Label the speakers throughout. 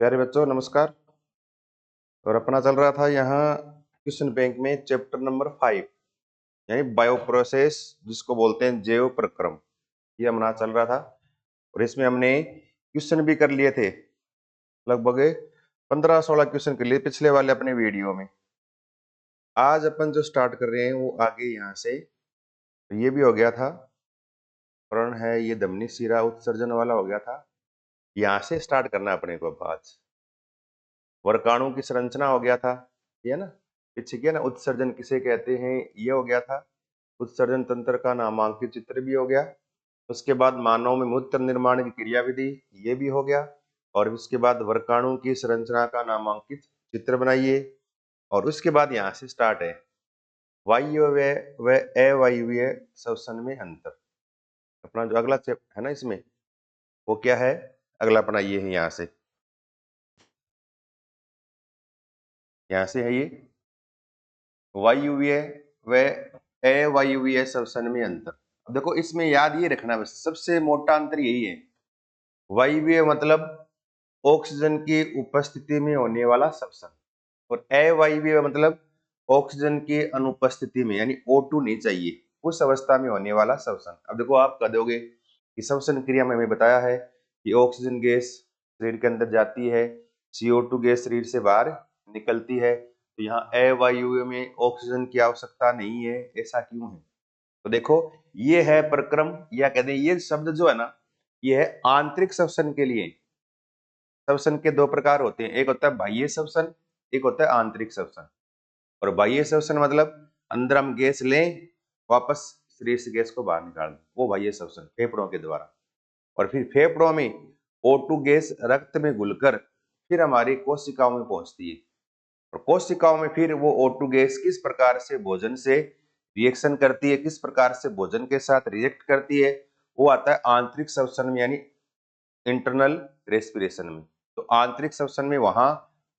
Speaker 1: प्यारे बच्चों नमस्कार। और अपना चल रहा था यहाँ क्वेश्चन बैंक में चैप्टर नंबर 5 यानी बायो प्रोसेस जिसको बोलते हैं जैव प्रक्रम। ये हमारा चल रहा था और इसमें हमने क्वेश्चन भी कर लिए थे। लगभग 15-16 क्वेश्चन कर लिए पिछले वाले अपने वीडियो में। आज अपन जो स्टार्ट कर रहे हैं वो आगे यहाँ से ये भी हो गया था। प्रण है ये धमनी शिरा उत्सर्जन वाला हो गया था। यहाँ से स्टार्ट करना अपने को। आज वर्गाणु की संरचना हो गया था, ये ना पीछे किया ना। उत्सर्जन किसे कहते हैं ये हो गया था। उत्सर्जन तंत्र का नामांकित चित्र भी हो गया। उसके बाद मानव में मूत्र निर्माण की क्रियाविधि ये भी हो गया। और उसके बाद वर्गाणु की संरचना का नामांकित चित्र बनाइए। और उसके बाद यहाँ से स्टार्ट है वायवीय व अवायवीय श्वसन में अंतर। अपना जो अगला चैप्टर है ना इसमें वो क्या है, अगला अपना ये है। यहाँ से है ये वायवीय व अवायवीय श्वसन में अंतर। अब देखो इसमें याद ये रखना, बस सबसे मोटा अंतर यही है। वायवीय मतलब ऑक्सीजन की उपस्थिति में होने वाला श्वसन, और अवायवीय मतलब ऑक्सीजन की अनुपस्थिति में यानी O2 नहीं चाहिए उस अवस्था में होने वाला श्वसन। अब देखो आप कह दोगे कि श्वसन क्रिया में हमें बताया है कि ऑक्सीजन गैस शरीर के अंदर जाती है, CO2 गैस शरीर से बाहर निकलती है, तो यहाँ अवायवीय में ऑक्सीजन की आवश्यकता नहीं है। ऐसा क्यों है? तो देखो ये है प्रक्रम, या कहते हैं ये शब्द जो है ना ये है आंतरिक श्वसन के लिए। श्वसन के दो प्रकार होते हैं, एक होता है बाह्य श्वसन, एक होता है आंतरिक श्वसन। और बाह्य श्वसन मतलब अंदर हम गैस लें वापस शरीर से गैस को बाहर निकाल दें, वो बाह्य श्वसन फेफड़ों के द्वारा। और फिर फेफड़ों में O2 गैस रक्त में घुलकर फिर हमारी कोशिकाओं में पहुंचती है। और कोशिकाओं में फिर वो O2 गैस किस प्रकार से भोजन से रिएक्शन करती है, किस प्रकार से भोजन के साथ रिएक्ट करती है, वो आता है आंतरिक श्वसन में यानी इंटरनल रेस्पिरेशन में। तो आंतरिक श्वसन में वहां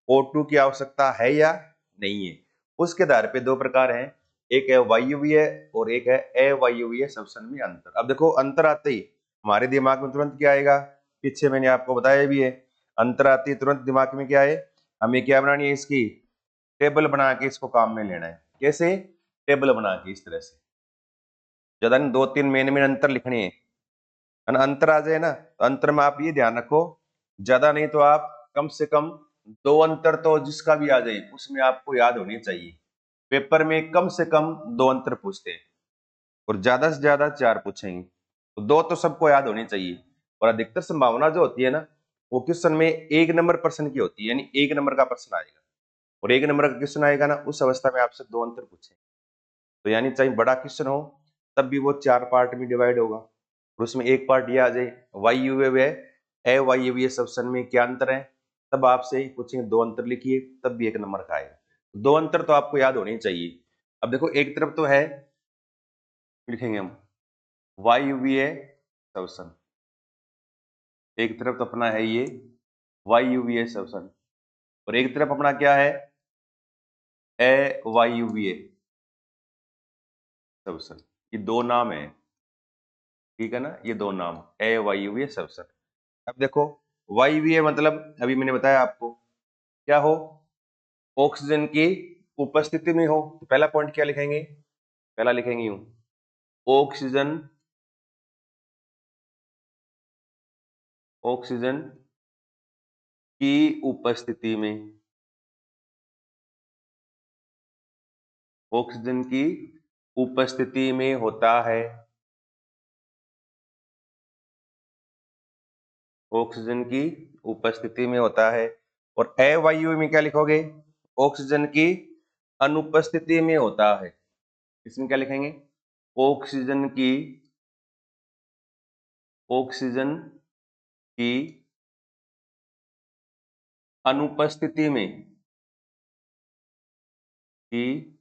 Speaker 1: O2 की आवश्यकता है या नहीं है, उसके आधार पे दो प्रकार हैं, एक है वायवीय और एक है अवायवीय श्वसन में अंतर। अब देखो अंतर आते ही हमारे दिमाग में तुरंत क्या आएगा, पीछे मैंने आपको बताया भी है। अंतर आते ही तुरंत दिमाग में क्या है, हमें क्या बनानी है, इसकी टेबल बना के इसको काम में लेना है। कैसे? टेबल बना के इस तरह से, ज्यादा नहीं 2-3 मेन अंतर लिखने हैं। अंतर आ जाए ना तो अंतर में आप ये ध्यान रखो, ज्यादा नहीं तो आप कम से कम 2 अंतर तो जिसका भी आ जाए उसमें आपको याद होने चाहिए। पेपर में कम से कम 2 अंतर पूछते हैं और ज्यादा से ज्यादा 4 पूछेंगे, तो 2 तो सबको याद होने चाहिए। और अधिकतर संभावना जो होती है ना वो क्वेश्चन में 1 नंबर प्रश्न की होती है, यानी 1 नंबर का प्रश्न आएगा। और 1 नंबर का क्वेश्चन आएगा ना उस अवस्था में आपसे 2 अंतर पूछेंगे। तो यानी चाहे बड़ा क्वेश्चन हो तब भी वो 4 पार्ट में डिवाइड होगा और उसमें एक पार्ट ये आ जाए वायवीय अवायवीय श्वसन में क्या अंतर है, तब आपसे पूछेंगे 2 अंतर लिखिए, तब भी 1 नंबर का आएगा। 2 अंतर तो आपको याद होने चाहिए। अब देखो एक तरफ तो है, लिखेंगे हम वायवीय श्वसन, एक तरफ तो अपना है ये वायवीय श्वसन, और एक तरफ अपना क्या है, अवायवीय श्वसन। ये 2 नाम है, ठीक है ना, ये 2 नाम अवायवीय श्वसन। अब देखो वायवीय मतलब अभी मैंने बताया आपको क्या हो, ऑक्सीजन की उपस्थिति में हो। तो पहला पॉइंट क्या लिखेंगे, पहला लिखेंगे यूं, ऑक्सीजन ऑक्सीजन की उपस्थिति में, ऑक्सीजन की उपस्थिति में होता है, ऑक्सीजन की उपस्थिति में होता है। और अवायवीय में क्या लिखोगे, ऑक्सीजन की अनुपस्थिति में होता है। इसमें क्या लिखेंगे, ऑक्सीजन की अनुपस्थिति में, की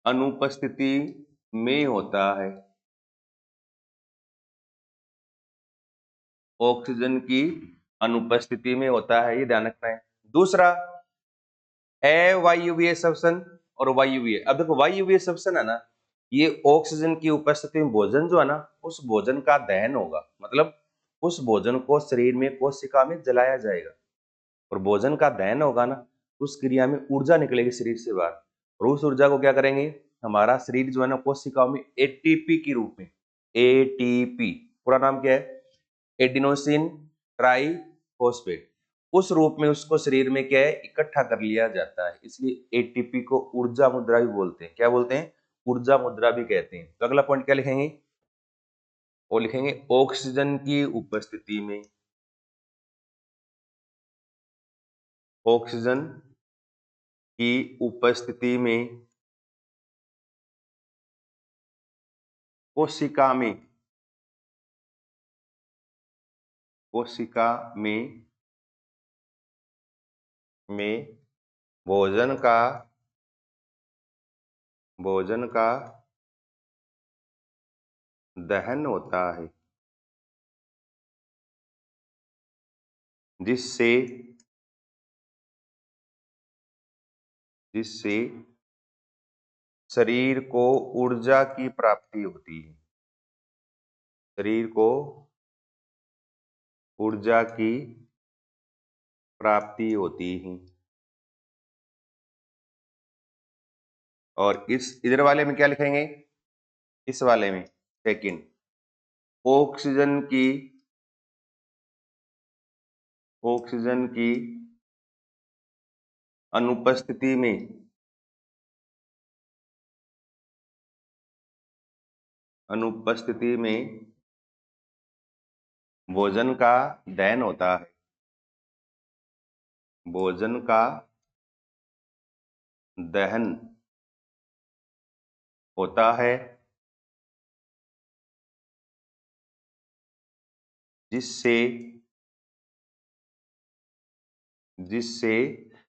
Speaker 1: अनुपस्थिति में होता है, ऑक्सीजन की अनुपस्थिति में होता है, ये ध्यान रखना है। दूसरा अवायवीय श्वसन और वायवीय। अब देखो वायवीय श्वसन है ना, ये ऑक्सीजन की उपस्थिति में भोजन जो है ना उस भोजन का दहन होगा, मतलब उस भोजन को शरीर में कोशिका में जलाया जाएगा। और भोजन का दहन होगा ना, उस क्रिया में ऊर्जा निकलेगी शरीर से बाहर, और उस ऊर्जा को क्या करेंगे, हमारा शरीर जो है ना कोशिकाओं में एटीपी के रूप में, एटीपी पूरा नाम क्या है, एडिनोसिन ट्राइफॉस्फेट, उस रूप में उसको शरीर में क्या है इकट्ठा कर लिया जाता है, इसलिए एटीपी को ऊर्जा मुद्रा भी बोलते हैं। क्या बोलते हैं, ऊर्जा मुद्रा भी कहते हैं। तो अगला पॉइंट क्या लिखेंगे, वो लिखेंगे ऑक्सीजन की उपस्थिति में, ऑक्सीजन की उपस्थिति में कोशिका में, कोशिका में भोजन का दहन होता है, जिससे शरीर को ऊर्जा की प्राप्ति होती है, शरीर को ऊर्जा की प्राप्ति होती है। और इस इधर वाले में क्या लिखेंगे, इस वाले में सेकंड, ऑक्सीजन की अनुपस्थिति में भोजन का दहन होता है, भोजन का दहन होता है, जिससे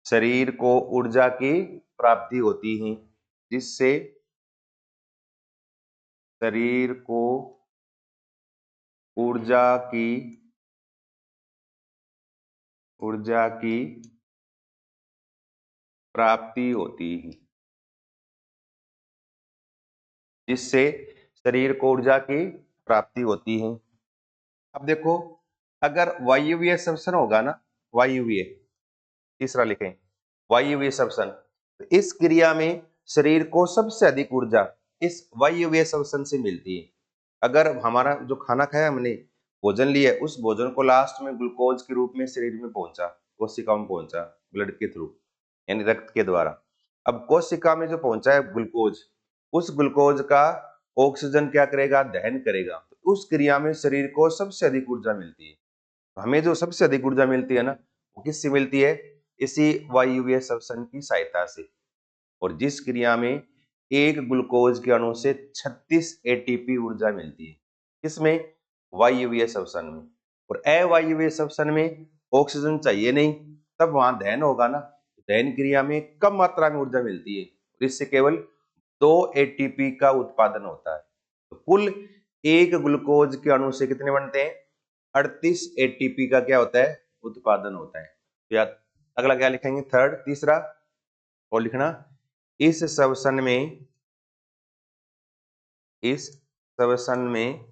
Speaker 1: शरीर को ऊर्जा की प्राप्ति होती है, जिससे शरीर को ऊर्जा की प्राप्ति होती है, जिससे शरीर को ऊर्जा की प्राप्ति होती है। अब देखो, अगर वायवीय श्वसन होगा ना, वायवीय, तीसरा लिखें, वायवीय श्वसन, तो इस क्रिया में शरीर को सबसे अधिक ऊर्जा इस वायवीय श्वसन से मिलती है। अगर हमारा जो खाना खाया हमने, भोजन लिया, उस भोजन को लास्ट में ग्लूकोज के रूप में शरीर में पहुंचा, कोशिका में पहुंचा ब्लड के थ्रू, यानी रक्त के द्वारा। अब कोशिका में जो पहुंचा है ग्लूकोज, उस ग्लूकोज का ऑक्सीजन क्या करेगा, दहन करेगा। तो उस क्रिया में शरीर को सबसे अधिक ऊर्जा मिलती है। तो हमें जो सबसे अधिक ऊर्जा मिलती है ना, वो किससे मिलती है, इसी वायवीय श्वसन की सहायता से। और जिस क्रिया में एक ग्लूकोज के अणु से 36 एटीपी ऊर्जा मिलती है, किसमें, वायवीय श्वसन में। और अवायवीय श्वसन में ऑक्सीजन चाहिए नहीं, तब वहां दहन होगा ना, दहन क्रिया में कम मात्रा में ऊर्जा मिलती है, इससे केवल 2 एटीपी का उत्पादन होता है। तो कुल एक ग्लूकोज के अणु से कितने बनते हैं, 38 एटीपी का क्या होता है, उत्पादन होता है। या अगला क्या लिखेंगे, थर्ड, तीसरा, और लिखना, इस श्वसन में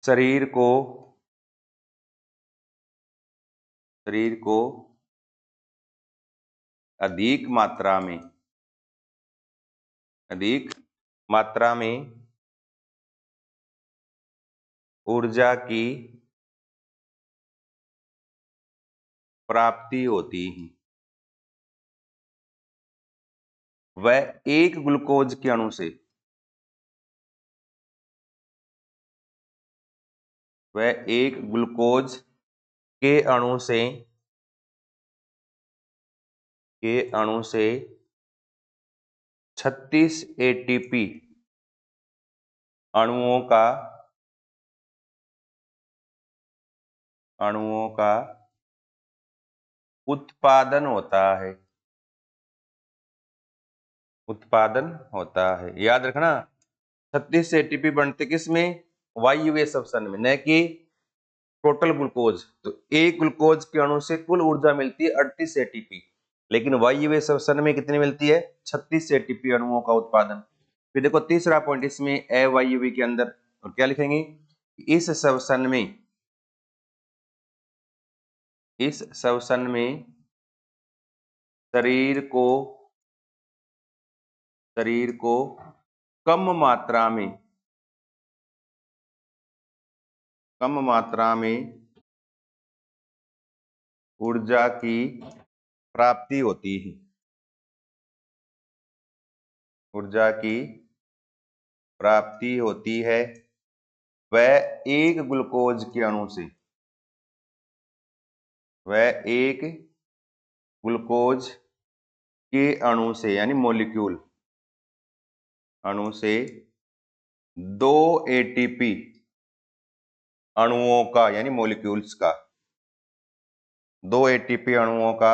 Speaker 1: शरीर को अधिक मात्रा में ऊर्जा की प्राप्ति होती है। वह एक ग्लूकोज के अणु से के अणु से 36 एटीपी अणुओं का उत्पादन होता है। याद रखना, 36 एटीपी बनते किसमें, वायवीय श्वसन में, न कि टोटल ग्लूकोज। तो एक ग्लूकोज के अणु से कुल ऊर्जा मिलती है 38 एटीपी, लेकिन वायवीय श्वसन में कितनी मिलती है, 36 एटीपी अणुओं का उत्पादन। फिर देखो तीसरा पॉइंट इसमें अवायवीय के अंदर, और क्या लिखेंगे, इस श्वसन में इस श्वसन में शरीर को कम मात्रा में ऊर्जा की प्राप्ति होती है। ऊर्जा की प्राप्ति होती है वह एक ग्लूकोज के अणु से, वह एक ग्लूकोज के अणु से यानी मॉलिक्यूल अणु से 2 एटीपी अणुओं का यानी मॉलिक्यूल्स का 2 एटीपी अणुओं का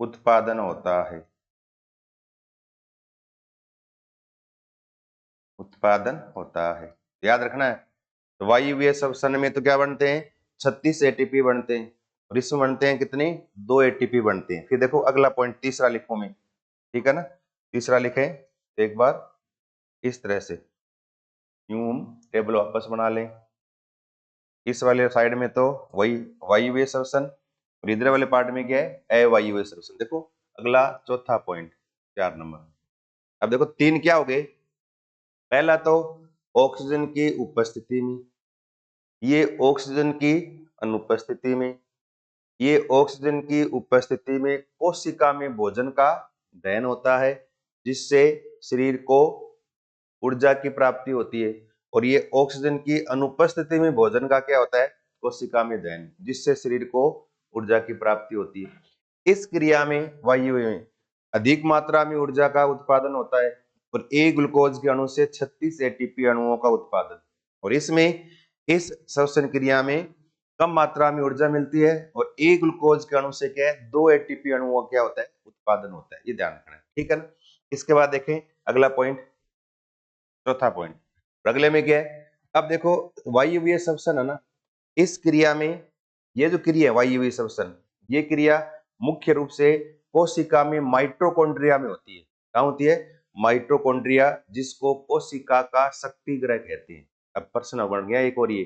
Speaker 1: उत्पादन होता है। उत्पादन होता है, याद रखना है। तो वायवीय श्वसन में तो क्या बनते हैं, 36 एटीपी बनते हैं और इसमें बनते हैं कितने, 2 एटीपी बनते हैं। फिर देखो अगला पॉइंट तीसरा लिखो मैं, ठीक है ना। तीसरा लिखे एक बार इस तरह से, यूं हम टेबल वापस बना लें। इस वाले साइड में तो वही वायवीय श्वसन और इधर वाले पार्ट में क्या है, अवायवीय श्वसन। देखो अगला चौथा पॉइंट 4 नंबर। अब देखो 3 क्या हो गए, पहला तो ऑक्सीजन की उपस्थिति में, ये ऑक्सीजन की अनुपस्थिति में, ये ऑक्सीजन की उपस्थिति में कोशिका में भोजन का दहन होता है जिससे शरीर को ऊर्जा की प्राप्ति होती है। और ये ऑक्सीजन की अनुपस्थिति में भोजन का क्या होता है, कोशिका में दहन, जिससे शरीर को ऊर्जा की प्राप्ति होती है। इस क्रिया में वायु में अधिक मात्रा में ऊर्जा का उत्पादन होता है और एक ग्लूकोज के अणु से 36 एटीपी अणुओं का उत्पादन। और इसमें इस श्वसन क्रिया में कम मात्रा में ऊर्जा मिलती है और एक ग्लूकोज के अणु से क्या है, 2 एटीपी अणुओं क्या होता है, उत्पादन होता है। ये ध्यान रखना है, ठीक है ना। इसके बाद देखें अगला पॉइंट, चौथा पॉइंट। अगले में क्या है, अब देखो वायवीय श्वसन है ना, इस क्रिया में ये जो क्रिया है वायवीय श्वसन, ये क्रिया मुख्य रूप से कोशिका में माइटोकॉन्ड्रिया में होती है। क्या होती है, माइटोकॉन्ड्रिया, जिसको कोशिका का शक्ति ग्रह कहते हैं। अब प्रश्न बन गया एक और, ये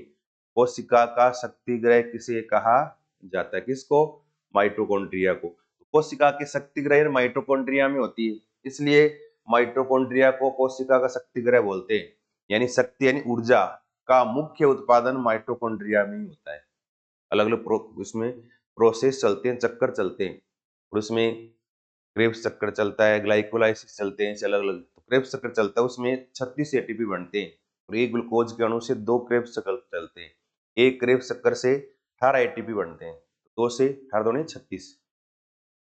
Speaker 1: कोशिका का शक्ति ग्रह किसे कहा जाता है, किसको, माइटोकॉन्ड्रिया को। कोशिका की शक्ति ग्रह माइटोकॉन्ड्रिया में होती है, इसलिए माइटोकॉन्ड्रिया को कोशिका का शक्ति ग्रह बोलते हैं। यानी शक्ति यानी ऊर्जा का मुख्य उत्पादन माइटोकॉन्ड्रिया में ही होता है। अलग अलग उसमें प्रोसेस चलते हैं, चक्कर चलते हैं, और उसमें क्रेब्स चक्कर चलता है, ग्लाइकोलाइसिस चलते हैं, अलग अलग। तो क्रेब्स चक्कर चलता है, उसमें 36 एटीपी बनते हैं और एक ग्लूकोज के अणु से 2 क्रेब्स चक्कर चलते हैं। एक क्रेब्स चक्कर से 18 एटीपी बनते हैं, 2 से 18 दूनी 36,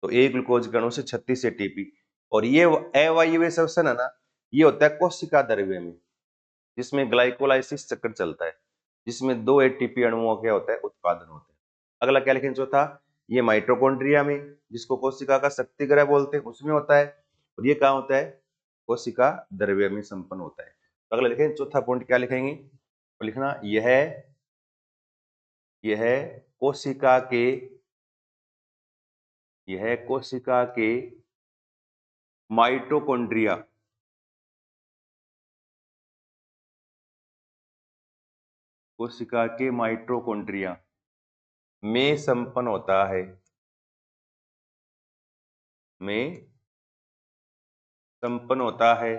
Speaker 1: तो एक ग्लूकोज के अणु से 36 एटीपी। और ये अवायवीय श्वसन है ना, ये होता है कोशिका द्रव्य में, जिसमें ग्लाइकोलाइसिस चक्कर चलता है, जिसमें 2 एटीपी अणुओं का होता है उत्पादन होता है। अगला क्या लिखेंगे, चौथा, ये माइटोकॉन्ड्रिया में, जिसको कोशिका का शक्ति ग्रह बोलते हैं, उसमें होता है। और ये कहाँ होता है, कोशिका द्रव्य में संपन्न होता है। तो अगला लिखेंगे चौथा पॉइंट क्या लिखेंगे, तो लिखना यह कोशिका के माइटोकॉन्ड्रिया कोशिका के माइटोकॉन्ड्रिया में संपन्न होता है, में संपन्न होता है।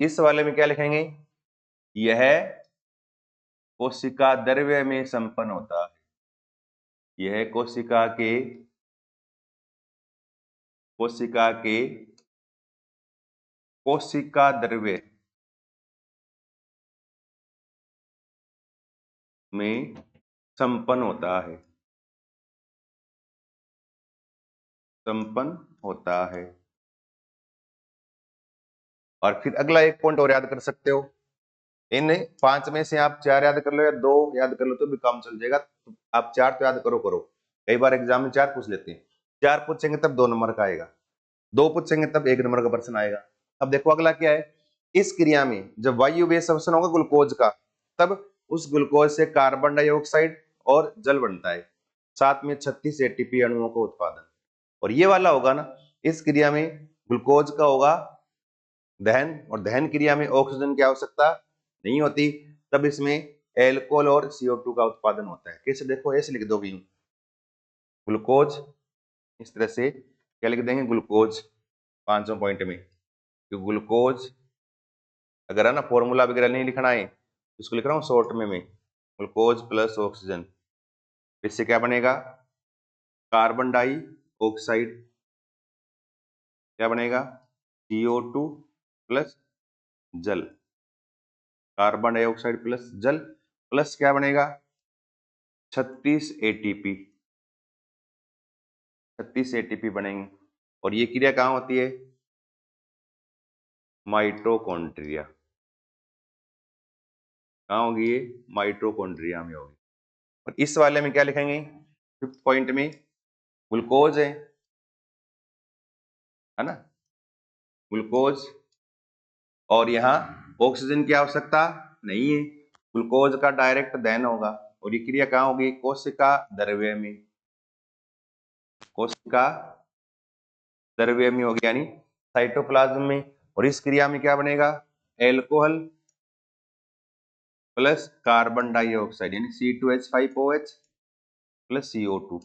Speaker 1: इस वाले में क्या लिखेंगे, यह कोशिका द्रव्य में संपन्न होता है। यह कोशिका द्रव्य में संपन्न होता है, संपन्न होता है। और फिर अगला एक पॉइंट और याद कर सकते हो, इन 5 में से आप 4 याद कर लो या 2 याद कर लो तो भी काम चल जाएगा। तो आप 4 तो याद करो, कई बार एग्जाम में 4 पूछ लेते हैं। 4 पूछेंगे तब 2 नंबर का आएगा, 2 पूछेंगे तब 1 नंबर का प्रश्न आएगा। अब देखो अगला क्या है, इस क्रिया में जब वायवीय श्वसन होगा ग्लूकोज का, तब उस ग्लूकोज से कार्बन डाइऑक्साइड और जल बनता है, साथ में 36 एटीपी अणुओं का उत्पादन। और ये वाला होगा ना, इस क्रिया में ग्लूकोज का होगा दहन, और दहन क्रिया में ऑक्सीजन की आवश्यकता नहीं होती, तब इसमें एल्कोहल और CO2 का उत्पादन होता है। कैसे देखो, ऐसे लिख दोगे, ग्लूकोज, इस तरह से क्या लिख देंगे, ग्लूकोज 500 पॉइंट में। तो ग्लूकोज अगर है ना फॉर्मूला वगैरह नहीं लिखना है, इसको लिख रहा हूँ शॉर्ट में मैं, ग्लूकोज प्लस ऑक्सीजन, इससे क्या बनेगा, कार्बन डाई ऑक्साइड, क्या बनेगा, CO2 प्लस जल, कार्बन डाइऑक्साइड प्लस जल, प्लस क्या बनेगा, 36 ATP, 36 ATP बनेंगे। और ये क्रिया कहाँ होती है, माइटोकॉन्ड्रिया, कहाँ होगी ये, माइटोकॉन्ड्रिया में होगी। और इस वाले में क्या लिखेंगे, 5th पॉइंट में ग्लूकोज है ना, ग्लूकोज, और यहाँ ऑक्सीजन की आवश्यकता नहीं है, ग्लूकोज का डायरेक्ट दहन होगा। और ये क्रिया कहाँ होगी, कोशिका द्रव्य में, कोशिका द्रव्य में होगी, यानी साइटोप्लाज्म में। और इस क्रिया में क्या बनेगा, एल्कोहल प्लस कार्बन डाइऑक्साइड यानी C2H5OH प्लस CO2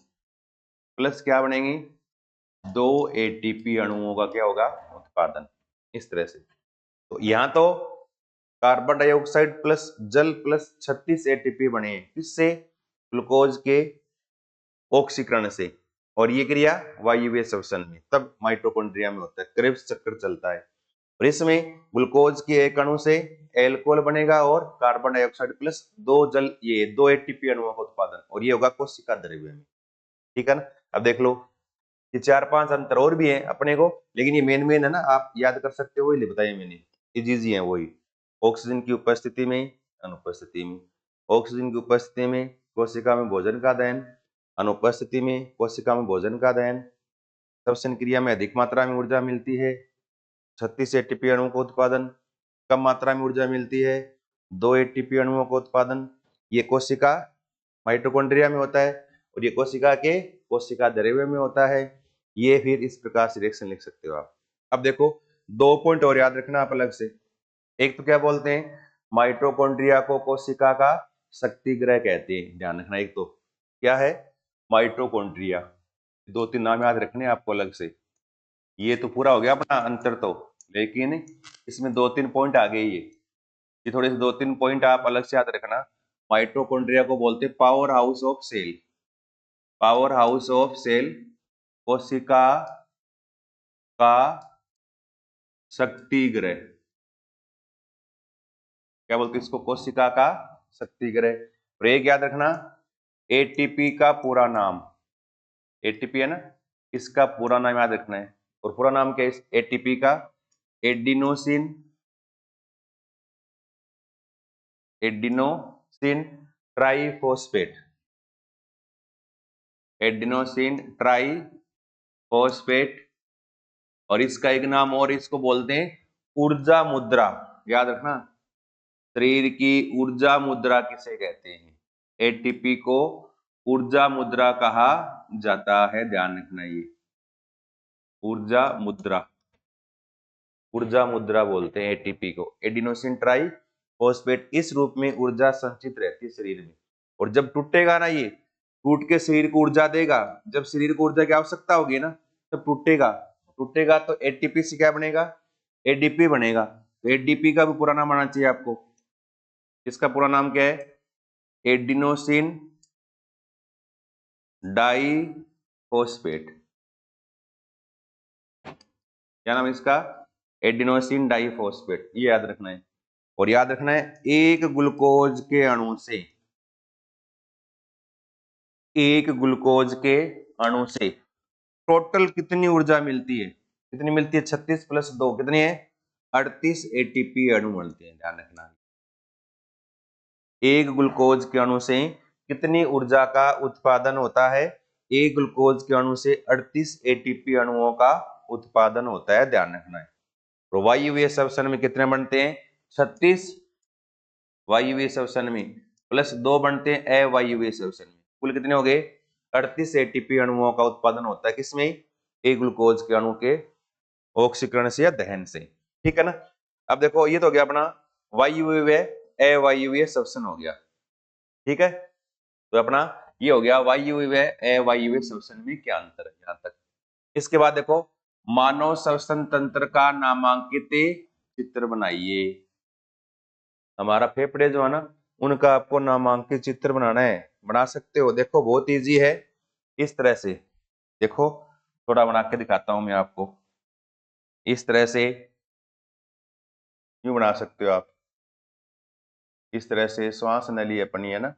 Speaker 1: प्लस क्या बनेंगे, 2 ATP अणुओं का क्या होगा, उत्पादन, इस तरह से। तो यहां तो कार्बन डाइऑक्साइड प्लस जल प्लस 36 ATP बने हैं, किससे, ग्लूकोज के ऑक्सीकरण से। और ये क्रिया वायवीय श्वसन में, तब माइटोकॉन्ड्रिया में होता है, क्रेब्स चक्कर चलता है। और इसमें ग्लूकोज के एक अणु से एल्कोहल बनेगा और कार्बन डाइऑक्साइड प्लस 2 जल, ये 2 ATP अणुओं का उत्पादन, और ये होगा कोशिका द्रव्य में। ठीक है ना। अब देख लो, ये 4-5 अंतर और भी है अपने को, लेकिन ये मेन है ना, आप याद कर सकते हो, वही बताइए मैंने, ये चीजें हैं वही। ऑक्सीजन की उपस्थिति में, अनुपस्थिति में, ऑक्सीजन की उपस्थिति में कोशिका में भोजन का दहन, अनुपस्थिति में कोशिका में भोजन का दहन, श्वसन क्रिया में अधिक मात्रा में ऊर्जा मिलती है, 36 ATP अणुओं का उत्पादन, कम मात्रा में ऊर्जा मिलती है, 2 ATP अणुओं का उत्पादन। ये कोशिका माइटोकॉन्ड्रिया में होता है, और ये कोशिका द्रव्य में होता है। ये फिर इस प्रकार से रिएक्शन लिख सकते हो आप। अब देखो, 2 पॉइंट और याद रखना आप अलग से। एक तो क्या बोलते हैं, माइटोकॉन्ड्रिया को कोशिका का शक्ति गृह कहते हैं, ध्यान रखना। एक तो क्या है, माइटोकॉन्ड्रिया, 2-3 नाम याद रखने आपको अलग से। ये तो पूरा हो गया अपना अंतर तो, लेकिन इसमें 2-3 पॉइंट आ गए। ये थोड़े से 2-3 पॉइंट आप अलग से याद रखना। माइटोकॉन्ड्रिया को बोलते हैं power house of cell, power house of cell, कोशिका का शक्ति गृह, क्या बोलते हैं इसको, कोशिका का शक्ति गृह। और एक याद रखना, ATP का पूरा नाम, ATP है ना, इसका पूरा नाम याद रखना है। और पूरा नाम क्या है ATP का, एडिनोसिन ट्राइफॉस्फेट, एडिनोसिन ट्राइफॉस्फेट। और इसका एक नाम और, इसको बोलते हैं ऊर्जा मुद्रा, याद रखना, शरीर की ऊर्जा मुद्रा किसे कहते हैं, ATP को ऊर्जा मुद्रा कहा जाता है, ध्यान रखना। ये ऊर्जा मुद्रा, ऊर्जा मुद्रा बोलते हैं ATP को, एडिनोसिन ट्राइफॉस्फेट। इस रूप में ऊर्जा संचित रहती है शरीर में, और जब टूटेगा ना, ये टूट के शरीर को ऊर्जा देगा। जब शरीर को ऊर्जा की आवश्यकता होगी ना, तब टूटेगा, टूटेगा तो ATP से क्या बनेगा, ADP बनेगा। तो ADP का भी पूरा नाम आना चाहिए आपको। इसका पूरा नाम क्या है, एडिनोसिन डाइफॉस्फेट, क्या नाम है इसका, एडिनोसिन डाइफॉस्फेट, ये याद रखना है। और याद रखना है, एक ग्लूकोज के अणु से, एक ग्लूकोज के अणु से टोटल कितनी ऊर्जा मिलती है, कितनी मिलती है, 36 प्लस 2 कितनी है, 38 ATP अणु मिलते हैं, ध्यान रखना। एक ग्लूकोज के अणु से कितनी ऊर्जा का उत्पादन होता है, एक ग्लूकोज के अणु से 38 ATP अणुओं का उत्पादन होता है, ध्यान रखना है। तो वायवीय श्वसन में कितने बनते हैं, 36 वायवीय श्वसन में, प्लस 2 बनते हैं अवायवीय श्वसन में, कुल कितने हो गए, 38 ATP अणुओं का उत्पादन होता है, किसमें, एक ग्लूकोज के अणु के ऑक्सीकरण से या दहन से। ठीक है ना। अब देखो, ये तो हो गया अपना वायवीय अवायवीय श्वसन हो गया। ठीक है, तो अपना ये हो गया वायु व अवायवीय श्वसन में क्या अंतर है यहां तक। इसके बाद देखो, मानव श्वसन तंत्र का नामांकित चित्र बनाइए। हमारा फेफड़े जो है ना, उनका आपको नामांकित चित्र बनाना है। बना सकते हो, देखो बहुत इजी है। इस तरह से देखो, थोड़ा बना के दिखाता हूं मैं आपको। इस तरह से यूं बना सकते हो आप। इस तरह से श्वास नली अपनी है ना,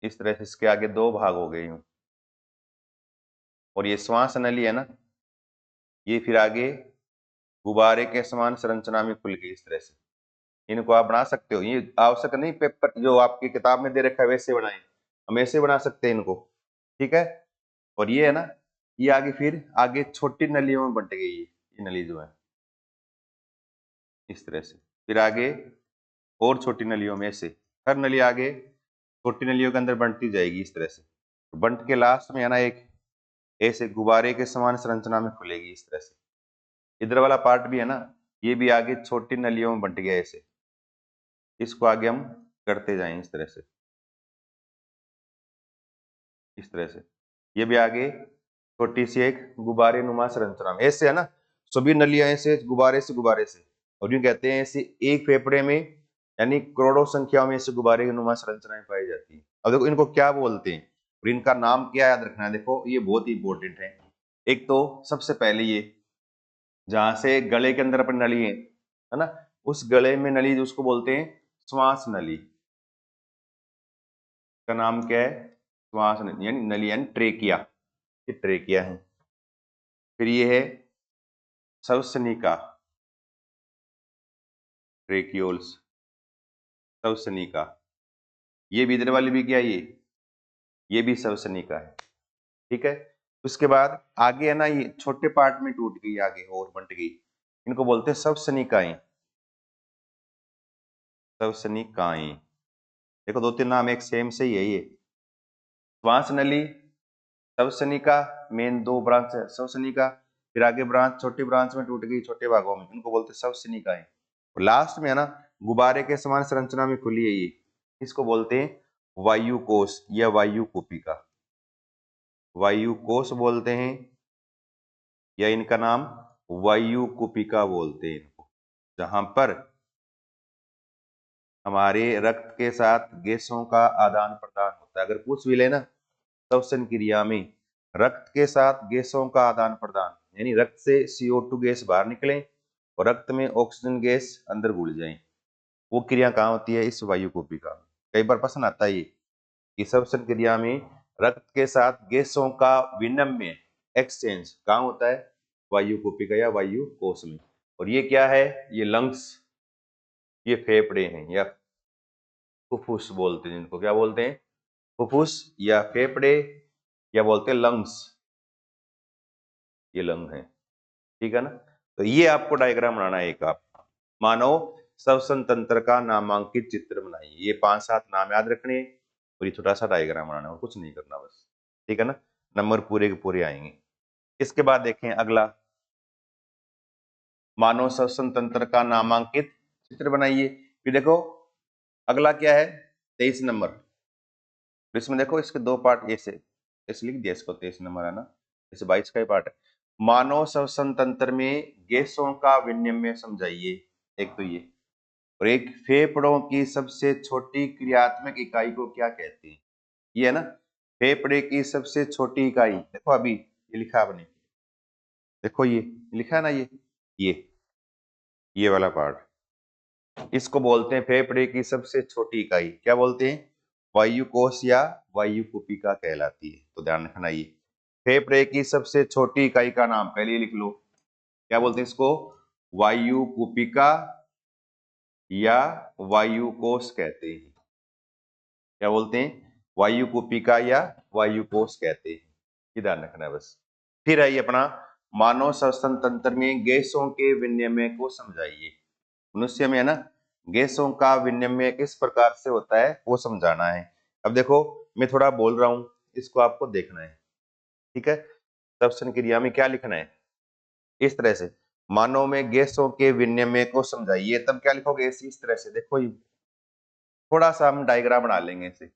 Speaker 1: इस तरह से इसके आगे दो भाग हो गए यूं, और ये श्वास नली है ना, ये फिर आगे गुब्बारे के समान संरचना में खुल गई इस तरह से। इनको आप बना सकते हो, ये आवश्यक नहीं पेपर जो आपकी किताब में दे रखा है वैसे बनाए, हम ऐसे बना सकते हैं इनको, ठीक है। और ये है ना, ये आगे फिर आगे छोटी नलियों में बंट गई ये नली जो है इस तरह से, फिर आगे और छोटी नलियों में से, हर नली आगे छोटी नलियों के अंदर बंटती जाएगी इस तरह से। तो बंट के लास्ट में है ना एक ऐसे गुब्बारे के समान संरचना में खुलेगी इस तरह से। इधर वाला पार्ट भी है ना, ये भी आगे छोटी नलियों में बंट गया ऐसे। इसको आगे हम करते जाएं इस तरह से, इस तरह से। ये भी आगे छोटी सी एक गुब्बारे नुमा संरचना में ऐसे है ना, सभी नलियां ऐसे गुब्बारे से। और यूं कहते हैं ऐसे एक फेफड़े में यानी करोड़ों संख्या में ऐसे गुब्बारे की नुमा संरचनाएं पाई जाती है। अब देखो इनको क्या बोलते हैं और इनका नाम क्या याद रखना है, देखो ये बहुत ही इंपॉर्टेंट है। एक तो सबसे पहले ये जहां से गले के अंदर अपनी नली है ना, उस गले में नली उसको बोलते हैं श्वास नली। का नाम क्या है? श्वास नली यानी नली यानी ट्रेकिया, ये ट्रेकिया है। फिर ये है श्वसनिका, ट्रेकियोल्स, श्वसनिका। ये भी इधर वाली भी क्या, ये भी श्वसनिका है, ठीक है। उसके बाद आगे है ना, ये छोटे पार्ट में टूट गई आगे और बंट गई, इनको बोलते हैं श्वसनिकाएं। श्वसनिकाएं, देखो दो तीन नाम एक सेम से ही है ये। श्वास नली, श्वसनिका, मेन दो ब्रांच है श्वसनिका, फिर आगे ब्रांच छोटी ब्रांच में टूट गई छोटे भागों में, इनको बोलते हैं श्वसनिकाएं। और लास्ट में है ना, गुब्बारे के समान संरचना में खुली है ये, इसको बोलते हैं वायु कोश या वायु कुपिका। वायु कोश बोलते हैं या इनका नाम वायु कुपिका बोलते हैं इनको, जहां पर हमारे रक्त के साथ गैसों का आदान प्रदान होता है। अगर पूछ भी लेना श्वसन क्रिया में रक्त के साथ गैसों का आदान प्रदान, यानी रक्त से CO2 गैस बाहर निकले और रक्त में ऑक्सीजन गैस अंदर घुल जाए, वो क्रिया कहाँ होती है? इस वायु कुपिका में। कई बार प्रश्न आता है ये कि श्वसन क्रिया में रक्त के साथ गैसों का विनिमय एक्सचेंज कहाँ होता है? वायु कुपिका या वायु कोश में। और ये क्या है? ये लंग्स, ये फेफड़े हैं या फुफ्फुस बोलते हैं जिनको, क्या बोलते हैं? फुफ्फुस या फेफड़े या बोलते हैं लंग्स, ये लंग है, ठीक है ना। तो ये आपको डायग्राम बनाना है एक, आप मानव श्वसन तंत्र का नामांकित चित्र बनाइए। ये 5-7 नाम याद रखने और ये छोटा सा डायग्राम बनाना और कुछ नहीं करना बस, ठीक है ना। नंबर पूरे के पूरे आएंगे। इसके बाद देखें अगला, मानव श्वसन तंत्र का नामांकित चित्र बनाइए। फिर देखो अगला क्या है, 23 नंबर। इसमें देखो इसके दो पार्ट ऐसे ऐसे लिख दिया इसको, 23 नंबर है ना, इसे 22 का ही पार्ट है। मानव श्वसन तंत्र में गैसों का विनिमय समझाइए, एक तो ये, और एक फेफड़ों की सबसे छोटी क्रियात्मक इकाई को क्या कहते हैं? ये है ना, फेफड़े की सबसे छोटी इकाई, देखो अभी ये लिखा आपने, देखो ये लिखा है ना, ये वाला पार्ट, इसको बोलते हैं फेफड़े की सबसे छोटी इकाई, क्या बोलते हैं? वायु कोश या वायु कुपिका कहलाती है। तो ध्यान रखना, ये फेफड़े की सबसे छोटी इकाई का नाम पहले लिख लो, क्या बोलते हैं इसको? वायु कुपिका या वायु कोश कहते हैं। क्या बोलते हैं? वायु कुपिका या वायु कोश कहते हैं, ये ध्यान रखना है बस। फिर आइए अपना, मानव श्वसन तंत्र में गैसों के विनिमय को समझाइए। मनुष्य में है ना, गैसों का विनिमय किस प्रकार से होता है वो समझाना है। अब देखो मैं थोड़ा बोल रहा हूं, इसको आपको देखना है, ठीक है। श्वसन क्रिया में क्या लिखना है, इस तरह से, मानव में गैसों के विनिमय को समझाइए, तब क्या लिखोगे? इस तरह से देखो, थोड़ा सा हम डायग्राम बना लेंगे इसे,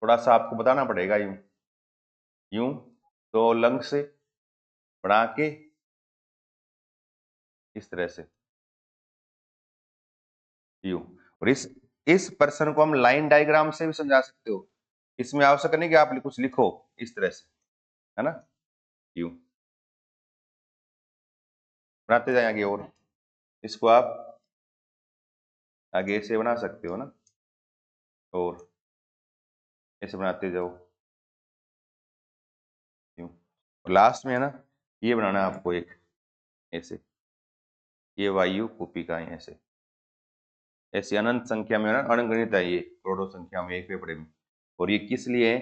Speaker 1: थोड़ा सा आपको बताना पड़ेगा। यूं यूं तो लंग से बना के इस तरह से यूं, और इस पर्सन को हम लाइन डायग्राम से भी समझा सकते हो। इसमें आवश्यक नहीं कि आप कुछ लिखो, इस तरह से, है ना, यूं बनाते जाए आगे, और इसको आप आगे से बना सकते हो ना, और ऐसे बनाते जाओ यूं, और लास्ट में है ना ये बनाना है आपको एक ऐसे, ये वायु कुपिकाएं ऐसे ऐसे अनंत संख्या में, ना अनगणित है ये, करोड़ों संख्या में एक फेफड़े में। और ये किस लिए?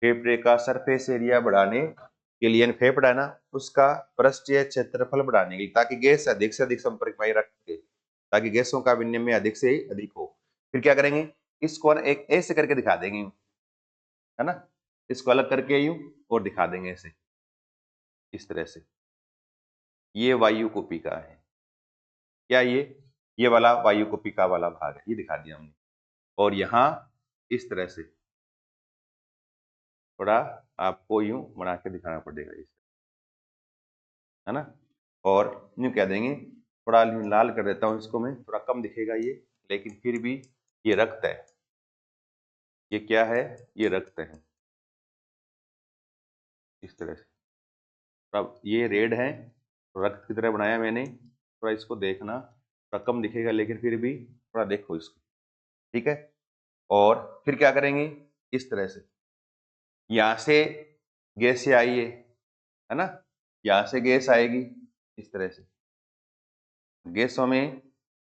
Speaker 1: फेफड़े का सरफेस एरिया बढ़ाने के लिए, फेफड़ा है ना उसका पृष्ठीय क्षेत्रफल बढ़ाने के लिए, ताकि गैस अधिक से अधिक संपर्क में रख सके, ताकि गैसों का विनिमय अधिक से अधिक हो। फिर क्या करेंगे, इसको ना एक ऐसे करके दिखा देंगे, है ना, इसको अलग करके यूं और दिखा देंगे ऐसे, इस तरह से। ये वायु कुपिका है क्या? ये वाला वायु कुपिका वाला भाग है, ये दिखा दिया हमने। और यहाँ इस तरह से थोड़ा आपको यूं बना के दिखाना पड़ेगा, इस, है ना। और यूं कह देंगे, थोड़ा लाल कर देता हूं इसको मैं, थोड़ा कम दिखेगा ये, लेकिन फिर भी ये रक्त है। ये क्या है? ये रक्त है, इस तरह से। अब ये रेड है, रक्त की तरह बनाया मैंने, थोड़ा इसको देखना, थोड़ा कम दिखेगा लेकिन फिर भी थोड़ा देखो इसको, ठीक है। और फिर क्या करेंगे, इस तरह से, यहां से गैस से आई है ना, यहां से गैस आएगी इस तरह से। गैसों में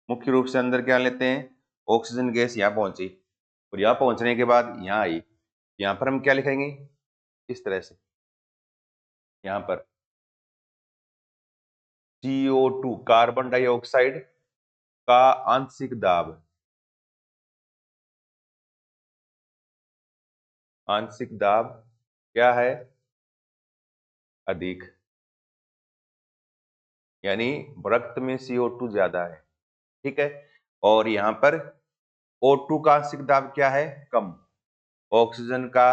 Speaker 1: मुख्य रूप से अंदर क्या लेते हैं, ऑक्सीजन गैस यहाँ पहुंची, और यहाँ पहुंचने के बाद यहाँ आई, यहाँ पर हम क्या लिखेंगे, इस तरह से, यहाँ पर CO2 कार्बन डाइऑक्साइड का आंशिक दाब, आंशिक दाब क्या है? अधिक, यानी रक्त में CO2 ज्यादा है, ठीक है। और यहाँ पर O2 का आंशिक दाब क्या है? कम। ऑक्सीजन का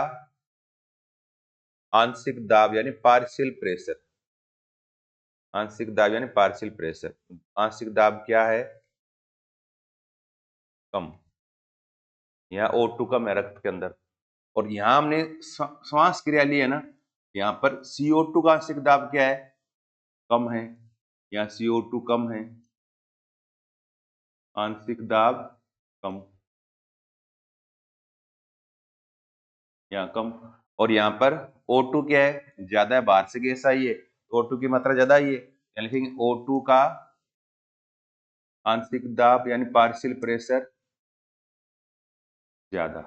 Speaker 1: आंशिक दाब यानी पार्शियल प्रेशर, आंशिक दाब यानी पार्शियल प्रेशर, आंशिक दाब क्या है? कम। यहाँ O2 कम है रक्त के अंदर। और यहाँ हमने श्वास क्रिया ली है ना, यहाँ पर CO2 का आंशिक दाब क्या है? कम है। यहाँ CO2 कम है, आंशिक दाब कम, यहाँ कम। और यहाँ पर O2 क्या है? ज्यादा है, बाहर से गैस आई है, O2 की मात्रा ज्यादा आई है, यानी लिखेंगे O2 का आंशिक दाब यानी पार्शियल प्रेशर ज्यादा,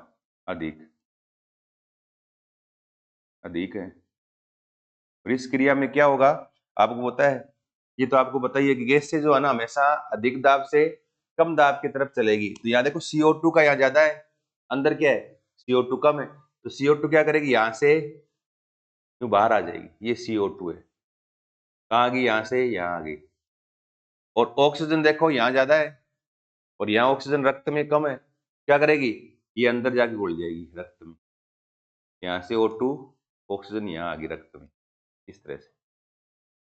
Speaker 1: अधिक, अधिक है। और इस क्रिया में क्या होगा आपको पता है? ये तो आपको पता ही है कि गैस से जो है ना हमेशा अधिक दाब से कम दाब की तरफ चलेगी। तो यहाँ देखो CO2 का यहाँ ज्यादा है, अंदर क्या है? CO2 कम है, तो CO2 क्या करेगी? यहाँ से जो बाहर आ जाएगी, ये CO2 है, कहाँ आ गई? यहाँ से यहाँ आ गई। और ऑक्सीजन देखो यहाँ ज्यादा है, और यहाँ ऑक्सीजन रक्त में कम है, क्या करेगी? ये अंदर जाके घुल जाएगी रक्त में, यहाँ से O2, ऑक्सीजन यहाँ आ गई रक्त में, इस तरह से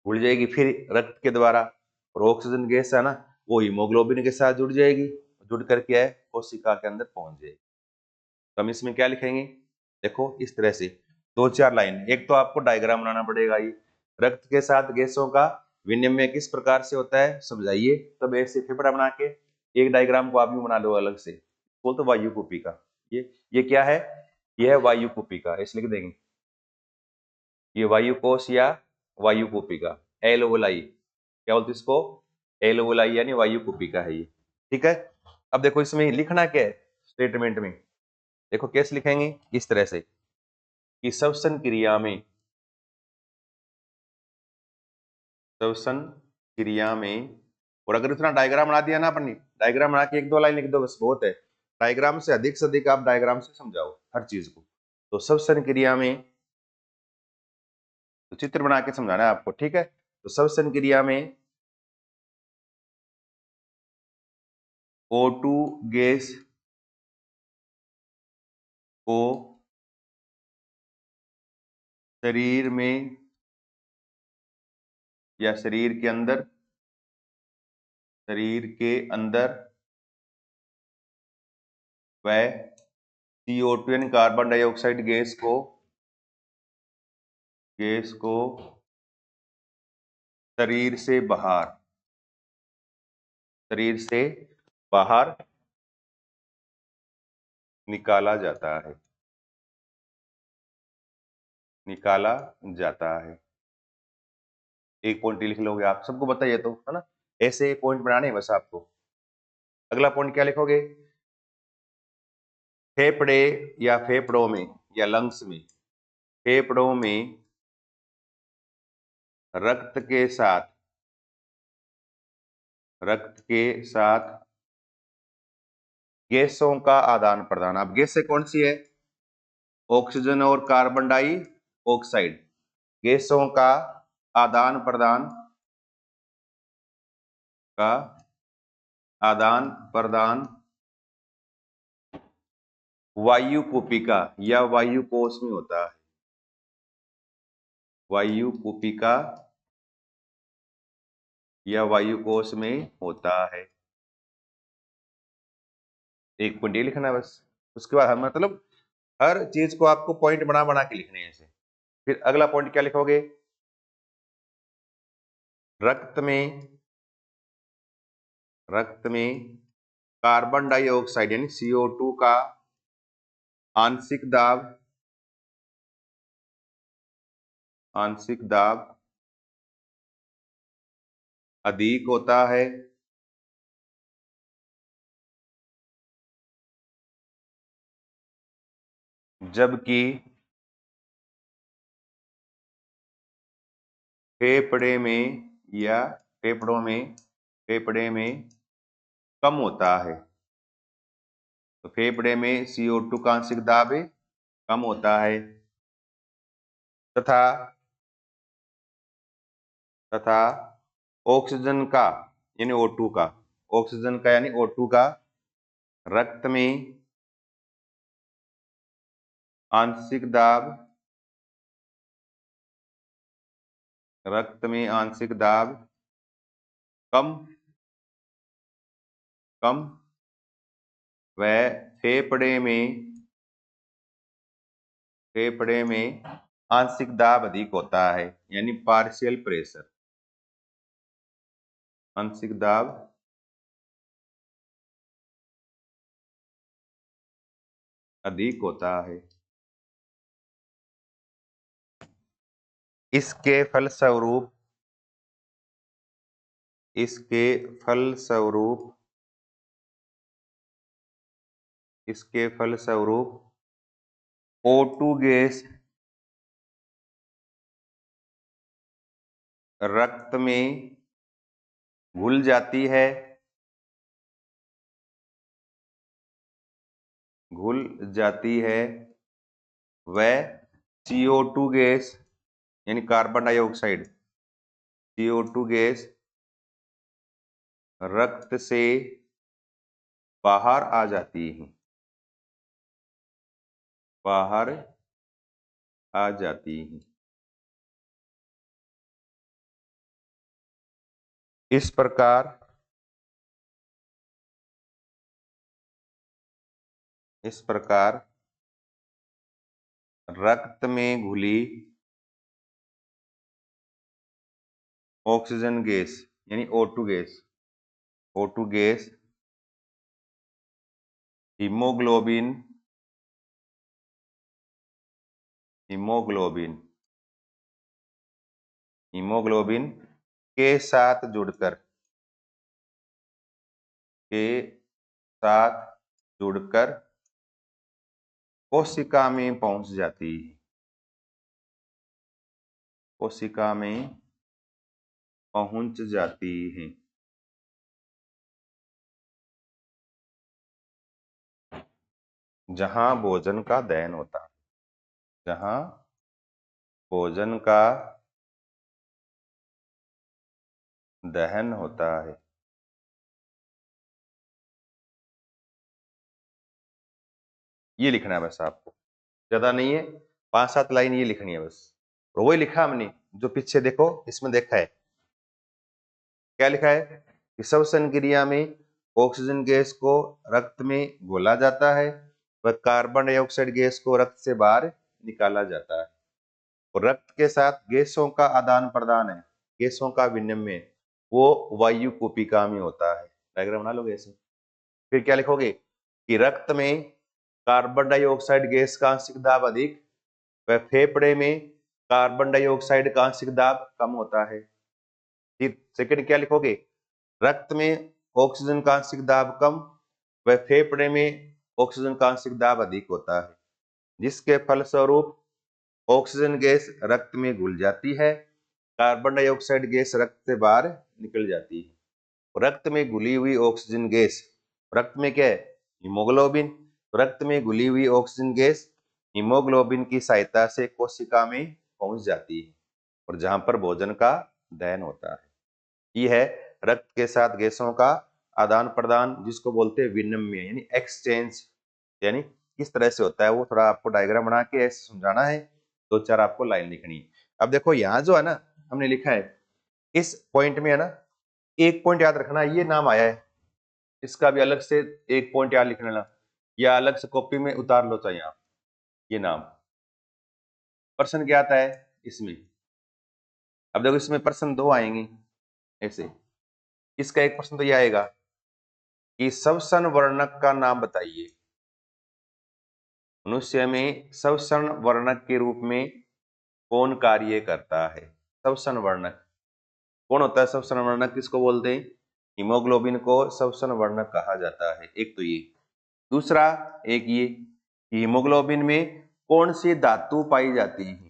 Speaker 1: घुल जाएगी फिर रक्त के द्वारा। और ऑक्सीजन गैस है ना वो हीमोग्लोबिन के साथ जुड़ जाएगी, जुड़ कर क्या है? कोशिका के अंदर पहुंच जाएगी। तो हम इसमें क्या लिखेंगे? देखो इस तरह से दो चार लाइन, एक तो आपको डायग्राम बनाना पड़ेगा, ये रक्त के साथ गैसों का विनिमय किस प्रकार से होता है समझाइए, तब ऐसे फेफड़ा बना के एक डायग्राम को आप भी बना लो अलग से, बोल तो वायु कुपिका। ये क्या है? ये है वायु कुपिका, ऐसे लिख देंगे, ये वायु कोश या वायु कुपिका, एलओलाई, क्या बोलते इसको? एलओलाई यानी वायु कुपिका है ये, ठीक है। अब देखो इसमें लिखना क्या है स्टेटमेंट में, देखो कैसे लिखेंगे, इस तरह से कि श्वसन क्रिया में, श्वसन क्रिया में, और अगर इतना डायग्राम बना दिया ना अपनी, डायग्राम बना के एक दो लाइन लिख दो बस बहुत है, डायग्राम से अधिक आप डायग्राम से समझाओ हर चीज को। तो श्वसन क्रिया में तो चित्र बना के समझाना है आपको, ठीक है। तो श्वसन क्रिया में O2 गैस को शरीर में या शरीर के अंदर वह CO2 यानी कार्बन डाइऑक्साइड गैस को शरीर से बाहर निकाला जाता है। एक पॉइंट लिख लोगे आप, सबको बताइए तो, है ना, ऐसे पॉइंट बनाने हैं बस आपको। अगला पॉइंट क्या लिखोगे? फेफड़े या फेफड़ों में या लंग्स में, फेफड़ों में रक्त के साथ गैसों का आदान प्रदान। अब गैसें कौन सी है? ऑक्सीजन और कार्बन डाइऑक्साइड। गैसों का आदान प्रदान वायु कूपिका या वायु कोश में होता है। वायु कूपिका या वायु कोश में होता है। एक पॉइंट ये लिखना है बस। उसके बाद हम मतलब हर चीज को आपको पॉइंट बना बना के लिखने हैं ऐसे। फिर अगला पॉइंट क्या लिखोगे? रक्त में कार्बन डाइऑक्साइड यानी CO2 का आंशिक दाब अधिक होता है जबकि फेफड़े में कम होता है। तो फेफड़े में CO2 का आंशिक दाब कम होता है तथा ऑक्सीजन का यानी O2 का रक्त में आंशिक दाब कम व फेफड़े में आंशिक दाब अधिक होता है यानी पार्शियल प्रेशर। आंशिक दाब अधिक होता है। इसके फलस्वरूप O2 गैस रक्त में घुल जाती है व CO2 गैस यानी कार्बन डाइऑक्साइड CO2 गैस रक्त से बाहर आ जाती है। इस प्रकार रक्त में घुली ऑक्सीजन गैस यानी O2 गैस हीमोग्लोबिन के साथ जुड़कर कोशिका में पहुंच जाती है। कोशिका में पहुंच जाती है। जहां भोजन का दहन होता है। जहां भोजन का दहन होता है। ये लिखना है बस आपको, ज्यादा नहीं है, 5-7 लाइन ये लिखनी है बस। और वही लिखा हमने जो पीछे देखो इसमें देखा है, क्या लिखा है कि श्वसन क्रिया में ऑक्सीजन गैस को रक्त में घोला जाता है व कार्बन डाइऑक्साइड गैस को रक्त से बाहर निकाला जाता है। और रक्त के साथ गैसों का आदान प्रदान है, गैसों का विनिमय, वो वायु कूपिका में होता है। डायग्राम बना लोगे ऐसे। फिर क्या लिखोगे कि रक्त में कार्बन डाइऑक्साइड गैस का आंशिक दाब अधिक व फेफड़े में कार्बन डाइऑक्साइड का आंशिक दाब कम होता है। फिर सेकंड क्या लिखोगे, रक्त में ऑक्सीजन का आंशिक दाब कम व फेफड़े में ऑक्सीजन का आंशिक दाब अधिक होता है, जिसके फलस्वरूप ऑक्सीजन गैस रक्त में घुल जाती है, कार्बन डाइऑक्साइड गैस रक्त से बाहर निकल जाती है। रक्त में घुली हुई ऑक्सीजन गैस, रक्त में क्या है, हीमोग्लोबिन, रक्त में घुली हुई ऑक्सीजन गैस हीमोग्लोबिन की सहायता से कोशिका में पहुंच जाती है और जहां पर भोजन का दहन होता है। ये है रक्त के साथ गैसों का आदान प्रदान, जिसको बोलते हैं विनिमय यानी एक्सचेंज। यानी किस तरह से होता है वो थोड़ा आपको डायग्राम बना के ऐसे समझाना है, 2-4 आपको लाइन लिखनी है। अब देखो यहाँ जो है ना हमने लिखा है, इस पॉइंट में है ना एक पॉइंट याद रखना, ये नाम आया है, इसका भी अलग से एक पॉइंट याद लिख लेना या अलग से कॉपी में उतार लो चाहिए आप। ये नाम प्रश्न क्या आता है इसमें, अब देखो इसमें प्रश्न 2 आएंगे ऐसे। इसका एक प्रश्न तो ये आएगा कि श्वसन वर्णक का नाम बताइए। मनुष्य में श्वसन वर्णक के रूप में कौन कार्य करता है। श्वसन वर्णक कौन होता है, श्वसन वर्णक किसको बोलते हैं, हीमोग्लोबिन को श्वसन वर्णक कहा जाता है। एक तो ये, दूसरा एक ये हीमोग्लोबिन में कौन सी धातु पाई जाती है,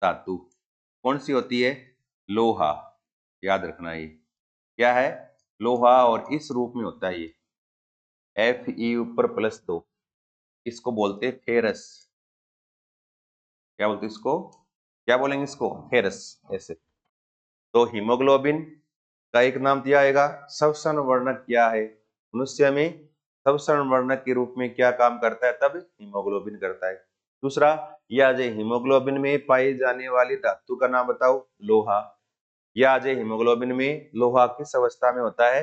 Speaker 1: धातु कौन सी होती है, लोहा। याद रखना ये क्या है, लोहा, और इस रूप में होता है ये Fe ऊपर +2, इसको बोलते हैं फेरस। क्या बोलते हैं इसको, क्या बोलेंगे इसको, फेरस ऐसे। तो हीमोग्लोबिन का एक नाम दिया जाएगा, श्वसन वर्णक क्या है, मनुष्य में श्वसन वर्णक के रूप में क्या काम करता है, तब हीमोग्लोबिन करता है। दूसरा, या जे हीमोग्लोबिन में पाई जाने वाली धातु का नाम बताओ, लोहा। या जे हीमोग्लोबिन में लोहा किस अवस्था में होता है,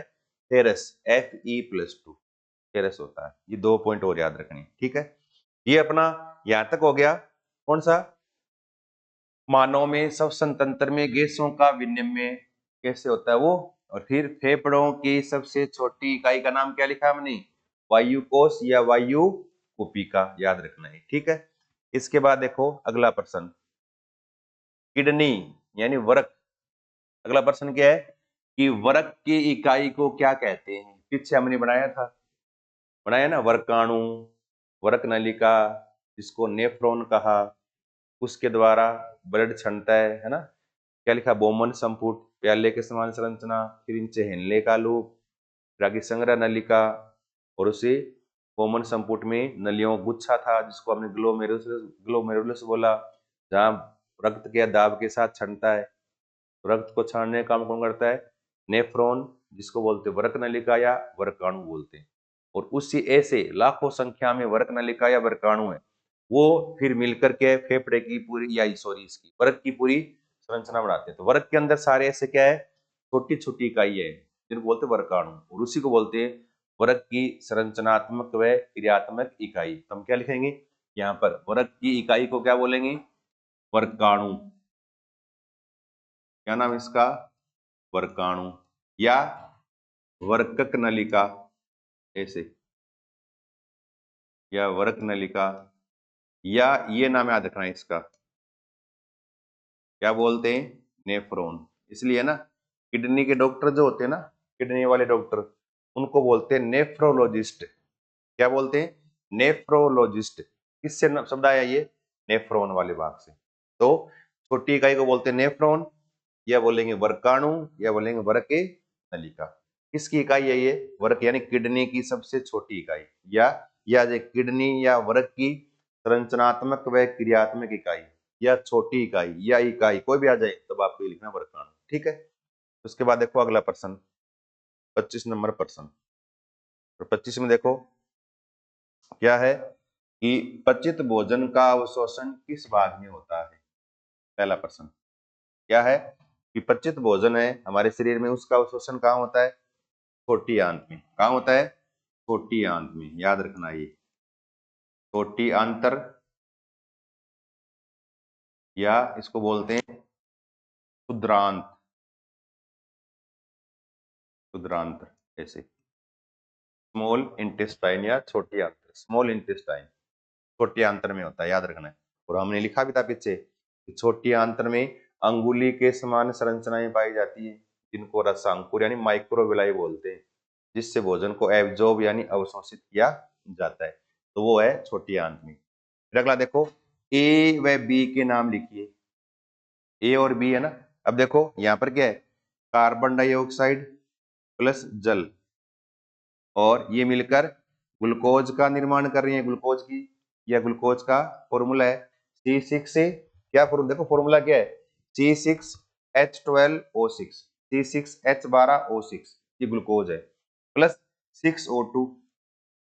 Speaker 1: फेरस, Fe+2 फेरस होता है। ये 2 पॉइंट और याद रखनी, ठीक है। ये अपना यहां तक हो गया, कौन सा, मानव में श्वसन तंत्र में गैसों का विनिमय कैसे होता है वो। और फिर फेफड़ों की सबसे छोटी इकाई का नाम क्या लिखा हमने, वायु कोश या वायु कूपिका, याद रखना है, ठीक है। इसके बाद देखो अगला प्रश्न, किडनी यानी वृक्क। अगला प्रश्न क्या है कि वृक्क की इकाई को क्या कहते हैं, पीछे हमने बनाया ना, वर्काणु, वृक्क नलिका, जिसको नेफ्रॉन कहा, उसके द्वारा ब्लड छनता है ना। क्या लिखा, बोमन संपुट, प्याले के समान संरचना, फिर नीचे हेनले का लूप, फिर आगे संग्रह नलिका, और उसी बोमन संपुट में नलियों गुच्छा था जिसको हमने ग्लोमेरुलस बोला, जहाँ रक्त के दाब के साथ छनता है। रक्त को छानने का काम कौन करता है, नेफ्रॉन, जिसको बोलते हैं वृक्क नलिका या वर्काणु बोलते हैं। और उसी ऐसे लाखों संख्या में वृक्क नलिका या वर्काणु है, वो फिर मिलकर के फेफड़े की पूरी, या सॉरी इसकी वृक्क की पूरी संरचना बनाते हैं। तो वृक्क के अंदर सारे ऐसे क्या है, छोटी छोटी इकाई है जिनको बोलते हैं वर्काणु, और उसी को बोलते हैं वृक्क की संरचनात्मक व क्रियात्मक इकाई। तो हम क्या लिखेंगे यहाँ पर, वृक्क की इकाई को क्या बोलेंगे, वर्काणु। क्या नाम इसका, वर्काणु या वर्कक नलिका ऐसे, या वर्क नलिका, या ये नाम याद रखना है इसका, क्या बोलते हैं, नेफ्रॉन। इसलिए ना किडनी के डॉक्टर जो होते हैं ना, किडनी वाले डॉक्टर, उनको बोलते हैं नेफ्रोलॉजिस्ट। क्या बोलते हैं, नेफ्रोलॉजिस्ट। किससे शब्द आया ये, नेफ्रॉन वाले भाग से। तो छोटी इकाई को बोलते हैं नेफ्रॉन, या बोलेंगे वर्काणु, या बोलेंगे वर्क नलिका। किसकी इकाई है ये, वर्क यानी किडनी की सबसे छोटी इकाई, या जो किडनी या वर्क की संरचनात्मक व क्रियात्मक इकाई, या छोटी इकाई, या इकाई कोई भी आ जाए तब आपको ये लिखना वर्काणु, ठीक है। उसके बाद देखो अगला प्रश्न, 25 नंबर प्रश्न। और 25 में देखो क्या है कि पचित भोजन का अवशोषण किस भाग में होता है। पहला प्रश्न क्या है कि पचित भोजन है हमारे शरीर में, उसका अवशोषण कहाँ होता है? छोटी आंत में। कहाँ होता है? छोटी आंत में, याद रखना ये छोटी आंतर, या इसको बोलते हैं क्षुद्रांत। क्षुद्रांत ऐसे स्मॉल इंटेस्टाइन या छोटी आंत्र, स्मॉल इंटेस्टाइन छोटी आंत्र में होता है, याद रखना है। और हमने लिखा भी था पीछे कि छोटी आंत्र में अंगुली के समान संरचनाएं पाई जाती है, जिनको रसांकुर यानी माइक्रोविलाई बोलते हैं, जिससे भोजन को एब्जॉर्ब यानी अवशोषित किया जाता है। तो वो है छोटी आंत में। फिर अगला देखो, ए व बी के नाम लिखिए। ए और बी है ना। अब देखो यहाँ पर क्या है, कार्बन डाइऑक्साइड प्लस जल, और ये मिलकर ग्लूकोज का निर्माण कर रही है। ग्लूकोज की या ग्लूकोज का फॉर्मूला है C6 से, क्या फॉर्मूला देखो, फॉर्मूला क्या है C6H12O6, C6H12O6 ये ग्लूकोज है, प्लस 6O2,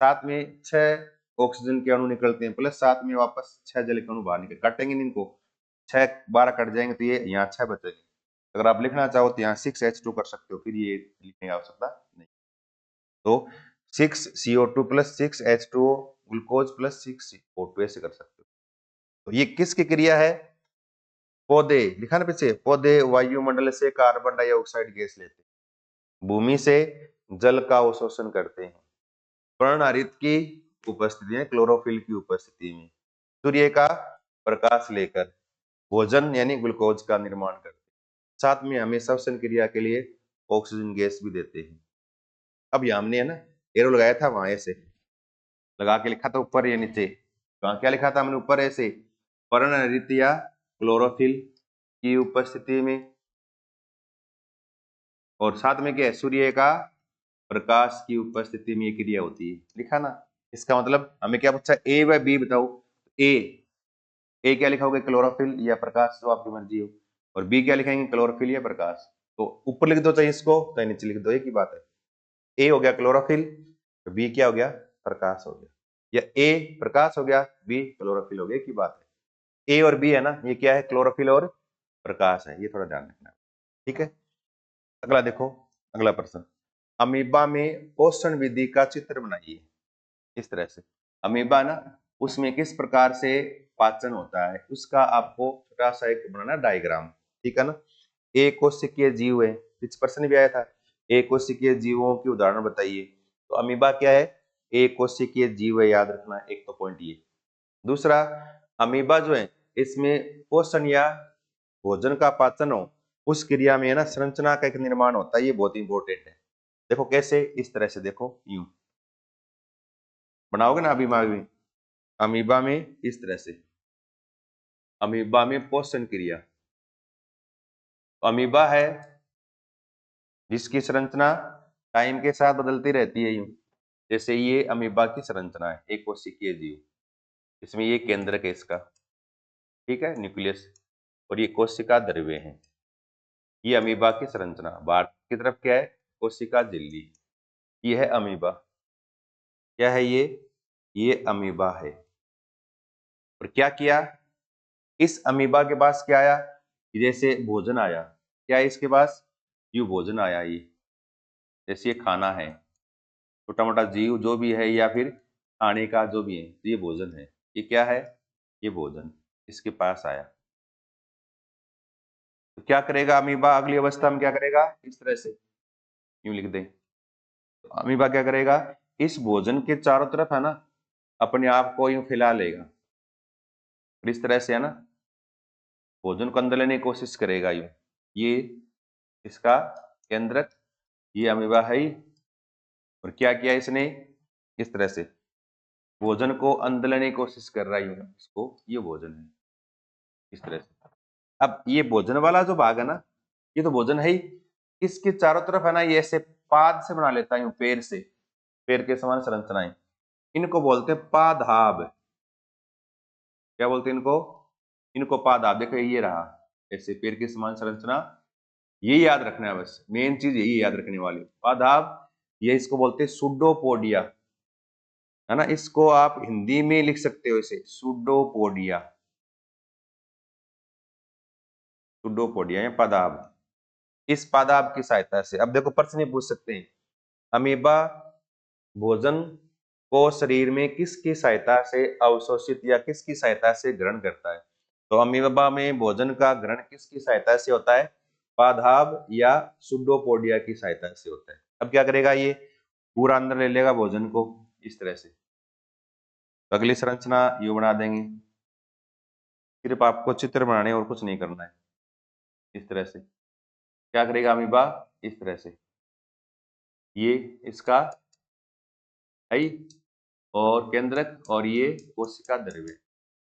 Speaker 1: साथ में 6 ऑक्सीजन के अणु निकलते हैं, प्लस साथ में वापस 6 जल के अणु बाहर निकल, काटेंगे इनको, 6 12 कट जाएंगे तो ये यहाँ 6 बचेंगे। अगर आप लिखना चाहो तो यहाँ 6H2 कर सकते हो, फिर ये लिखने की आवश्यकता नहीं। तो 6CO2 plus 6H2O glucose plus 6CO2 ऐसे कर सकते हो। तो ये किसकी क्रिया है? पौधे, लिखा ना पीछे, पौधे वायुमंडल से कार्बन डाइऑक्साइड गैस लेते हैं, भूमि से जल का अवशोषण करते हैं, पर्णहरित की उपस्थिति में, क्लोरोफिल की उपस्थिति में सूर्य का प्रकाश लेकर भोजन यानी ग्लूकोज का निर्माण करते हैं, साथ में हमें श्वसन क्रिया के लिए ऑक्सीजन गैस भी देते हैं। अब ये हमने है ना एरो लगाया था, वहां ऐसे लगा के लिखा था ऊपर या नीचे, वहां क्या लिखा था हमने ऊपर ऐसे, पर्णहरित या क्लोरोफिल की उपस्थिति में, और साथ में क्या है, सूर्य का प्रकाश की उपस्थिति में ये क्रिया होती है, लिखा ना। इसका मतलब हमें क्या पूछा, ए व बी बताओ। ए क्या लिखा होगा, क्लोरोफिल या प्रकाश, जो आपकी मर्जी हो, और बी क्या लिखेंगे, क्लोरोफिल या प्रकाश। तो ऊपर लिख दो चाहे इसको, चाहे नीचे लिख दो, एक ही बात है। ए हो गया क्लोरोफिल, तो बी क्या हो गया, प्रकाश हो गया, या ए प्रकाश हो गया, बी क्लोरोफिल हो गया, एक ही बात है। ए और बी है ना, ये क्या है, क्लोरोफिल और प्रकाश है, ये थोड़ा ध्यान रखना। ठीक है, अगला देखो, अगला प्रश्न, अमीबा में पोषण विधि का चित्र बनाइए। इस तरह से अमीबा ना, उसमें किस प्रकार से पाचन होता है उसका आपको छोटा सा एक बनाना डायग्राम, ठीक है ना। एक कोशिकीय जीव है, इस प्रश्न भी आया था, एक कोशिकीय जीवों की उदाहरण बताइए। तो अमीबा क्या है, एक कोशिकीय जीव है, याद रखना एक तो पॉइंट ये। दूसरा, अमीबा जो है इसमें पोषण या भोजन का पाचन हो, उस क्रिया में है ना संरचना का एक निर्माण होता है, ये बहुत इंपॉर्टेंट है। देखो कैसे, इस तरह से देखो, यूं बनाओगे ना अमीबा में इस तरह से, अमीबा में पोषण क्रिया, अमीबा है जिसकी संरचना टाइम के साथ बदलती रहती है, यूं जैसे ये अमीबा की संरचना है, एक कोशिकीय जीव, इसमें ये केंद्रक है इसका, ठीक है, न्यूक्लियस, और ये कोशिका द्रव्य है। ये अमीबा की संरचना, बाहर की तरफ क्या है, कोशिका झिल्ली, ये है अमीबा, क्या है ये अमीबा है। और क्या किया, इस अमीबा के पास क्या आया, जैसे भोजन आया, क्या है इसके पास, ये भोजन आया, ये जैसे ये खाना है, छोटा मोटा जीव जो भी है या फिर खाने का जो भी है, तो ये भोजन है, ये क्या है, ये भोजन इसके पास आया। तो क्या करेगा अमीबा, अगली अवस्था में क्या करेगा, इस तरह से यूं लिख दें, तो अमीबा क्या करेगा, इस भोजन के चारों तरफ है ना अपने आप को यूं फैला लेगा, और इस तरह से है ना भोजन को अंदर लेने की कोशिश करेगा यूं, ये इसका केंद्रक, ये अमीबा है ही। और क्या किया इसने, इस तरह से भोजन को अंदर लेने की कोशिश कर रहा है, इसको, ये भोजन है, इस तरह से। अब ये भोजन वाला जो भाग है ना, ये तो भोजन है ही, इसके चारों तरफ है ना ये ऐसे पाद से बना लेता है, पैर से, पैर के समान संरचनाएं, इनको बोलते हैं पादाभ। क्या बोलते हैं इनको, इनको पादाभ। देखो ये रहा ऐसे पैर के समान संरचना, ये याद रखना है, बस मेन चीज यही याद रखने वाली, पादाभ। ये इसको बोलते हैं सुडोपोडिया, है ना। इसको आप हिंदी में लिख सकते हो इसे सुडोपोडिया, सुडोपोडिया या पादाब। इस पादाब की सहायता से अब देखो प्रश्न ये पूछ सकते हैं, अमीबा भोजन को शरीर में किसकी सहायता से अवशोषित या किसकी सहायता से ग्रहण करता है। तो अमीबा में भोजन का ग्रहण किसकी सहायता से होता है, पादाब या सुडोपोडिया की सहायता से होता है। अब क्या करेगा, ये पूरा अंदर ले लेगा भोजन को इस तरह से। तो अगली संरचना यू बना देंगे, सिर्फ आपको चित्र बनाने और कुछ नहीं करना है। इस तरह से क्या करेगा अमीबा, इस तरह से ये इसका है और केंद्रक और ये कोशिका द्रव्य।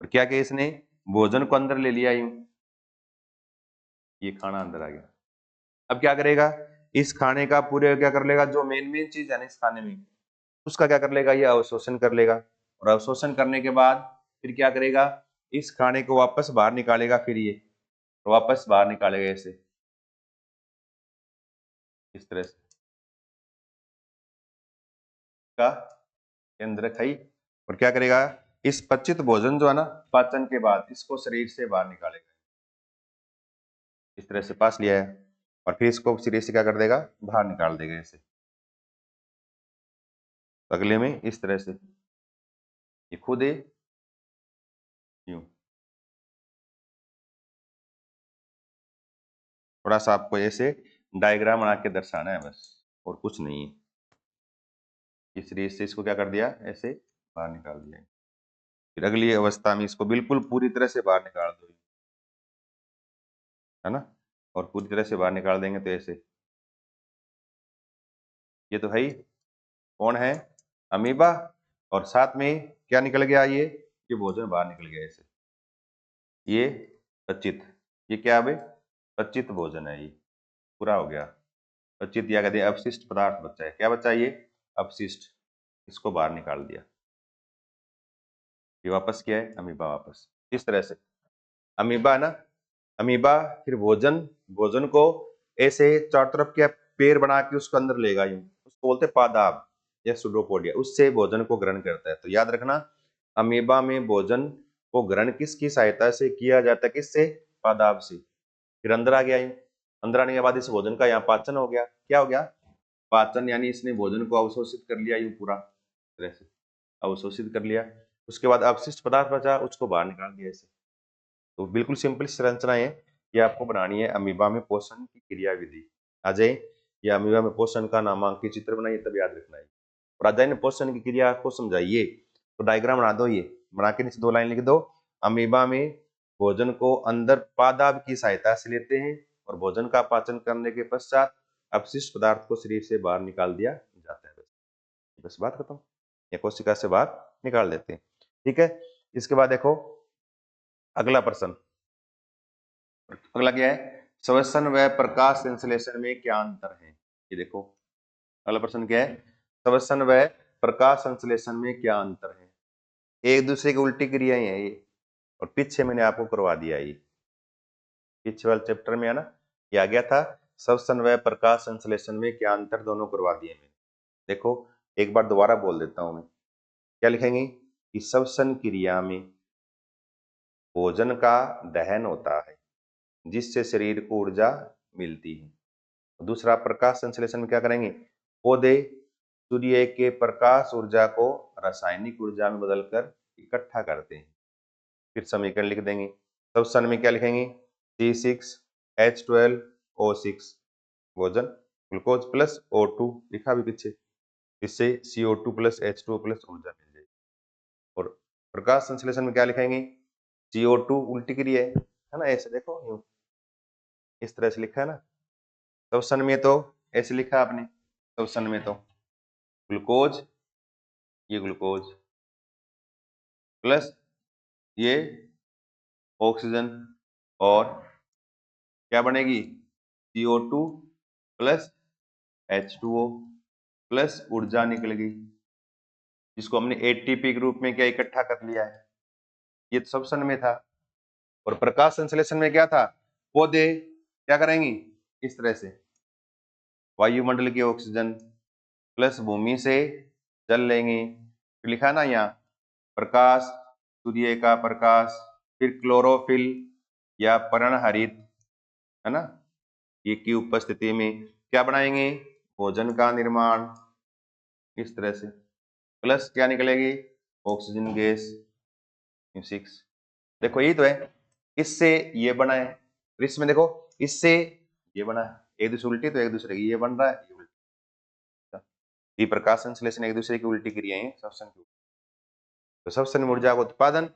Speaker 1: और क्या किया इसने, भोजन को अंदर ले लिया यूं, ये खाना अंदर आ गया। अब क्या करेगा, इस खाने का पूरे क्या कर लेगा, जो मेन मेन चीज है ना इस खाने में, उसका क्या कर लेगा, ये अवशोषण कर लेगा। और अवशोषण करने के बाद फिर क्या करेगा, इस खाने को वापस बाहर निकालेगा, फिर ये वापस बाहर निकालेगा ऐसे इस तरह से का केंद्रक है। और क्या करेगा, इस पचित भोजन जो है ना पाचन के बाद इसको शरीर से बाहर निकालेगा, इस तरह से पास लिया है। और फिर इसको शरीर से क्या कर देगा, बाहर निकाल देगा ऐसे अगले में इस तरह से। ये खुद है यूं, थोड़ा सा आपको ऐसे डायग्राम बना के दर्शाना है बस, और कुछ नहीं है। इस शरीर से इसको क्या कर दिया, ऐसे बाहर निकाल दिया। फिर अगली अवस्था में इसको बिल्कुल पूरी तरह से बाहर निकाल दो, है ना। और पूरी तरह से बाहर निकाल देंगे तो ऐसे, ये तो है ही, कौन है, अमीबा। और साथ में क्या निकल गया, ये भोजन बाहर निकल गया ऐसे, ये पचित, ये क्या है भाई, पचित भोजन है, ये पूरा हो गया। पचित या कहते हैं अपशिष्ट पदार्थ बचा है, क्या बचा है, ये अपशिष्ट, इसको बाहर निकाल दिया। ये वापस क्या है, अमीबा वापस इस तरह से। अमीबा ना, अमीबा फिर भोजन, भोजन को ऐसे चार तरफ के पैर बना के उसको अंदर लेगा यूं, उसको बोलते हैं पादाब या सुडोपोडिया, उससे भोजन को ग्रहण करता है। तो याद रखना, अमीबा में भोजन को ग्रहण किसकी सहायता से किया जाता है, किससे, पादाब से। फिर अंदर आ गया यूं, अंदर आने के बाद इस भोजन का यहाँ पाचन हो गया, क्या हो गया, पाचन, यानी इसने भोजन को अवशोषित कर लिया यूं पूरा तरह से, अवशोषित कर लिया। उसके बाद अपशिष्ट पदार्थ बचा, उसको बाहर निकाल दिया ऐसे। तो बिल्कुल सिंपल संरचना है, ये आपको बनानी है अमीबा में पोषण की क्रिया विधि। आ जाए, ये अमीबा में पोषण का नामांकित चित्र बनाइए, तब याद रखना है। और आ जाए ने पोषण की क्रिया को समझाइए, तो डायग्राम बना दो, ये बना के नीचे 2 लाइन लिख दो। अमीबा में भोजन को अंदर पादाब की सहायता से लेते हैं और भोजन का पाचन करने के पश्चात अपशिष्ट पदार्थ को शरीर से बाहर निकाल दिया जाता है। बस बात खत्म, या कोशिका से बाहर निकाल देते हैं। ठीक है, इसके बाद देखो अगला प्रश्न, अगला क्या है, श्वसन व प्रकाश संश्लेषण में क्या अंतर है। ये देखो अगला प्रश्न क्या है, श्वसन व प्रकाश संश्लेषण में क्या अंतर है। एक दूसरे की उल्टी क्रियाएं हैं ये, और पीछे मैंने आपको करवा दिया, ये पीछे वाले चैप्टर में है ना, ये आ गया था, श्वसन व प्रकाश संश्लेषण में क्या अंतर, दोनों करवा दिए मैंने। देखो एक बार दोबारा बोल देता हूं मैं, क्या लिखेंगे कि श्वसन क्रिया में भोजन का दहन होता है जिससे शरीर को ऊर्जा मिलती है। दूसरा, प्रकाश संश्लेषण में क्या करेंगे, पौधे सूर्य के प्रकाश ऊर्जा को रासायनिक ऊर्जा में बदलकर इकट्ठा करते हैं। फिर समीकरण लिख देंगे, श्वसन में क्या लिखेंगे, C6H12O6 भोजन, ग्लूकोज प्लस O2 लिखा भी पीछे, इससे CO2 प्लस H2O प्लस ऊर्जा मिल जाएगी। और प्रकाश संश्लेषण में क्या लिखेंगे, CO2 उल्टी क्रिया है ना, ऐसे देखो यूं इस तरह से लिखा है ना। श्वसन में तो ऐसे लिखा आपने, श्वसन में तो ग्लूकोज, ये ग्लूकोज प्लस ये ऑक्सीजन, और क्या बनेगी, CO2 प्लस H2O प्लस ऊर्जा निकल गई, जिसको हमने ATP के रूप में क्या इकट्ठा कर लिया है। ये तो श्वसन में था। और प्रकाश संश्लेषण में क्या था, पौधे क्या करेंगी, इस तरह से वायुमंडल की ऑक्सीजन प्लस भूमि से जल लेंगे फिर लिखा है ना यहाँ प्रकाश, सूर्य का प्रकाश, फिर क्लोरोफिल या पर्णहरित, है ना, ये की उपस्थिति में क्या बनाएंगे, भोजन का निर्माण, इस तरह से। प्लस क्या निकलेगी, ऑक्सीजन गैस, 6। देखो यही तो है, इससे ये बना है, और इसमें देखो इससे ये बना है, एक दूसरे उल्टी, तो एक दूसरे की ये बन रहा है, ये उल्टी। ये प्रकाश संश्लेषण एक दूसरे की उल्टी क्रियाएं श्वसन की। तो श्वसन ऊर्जा का उत्पादन,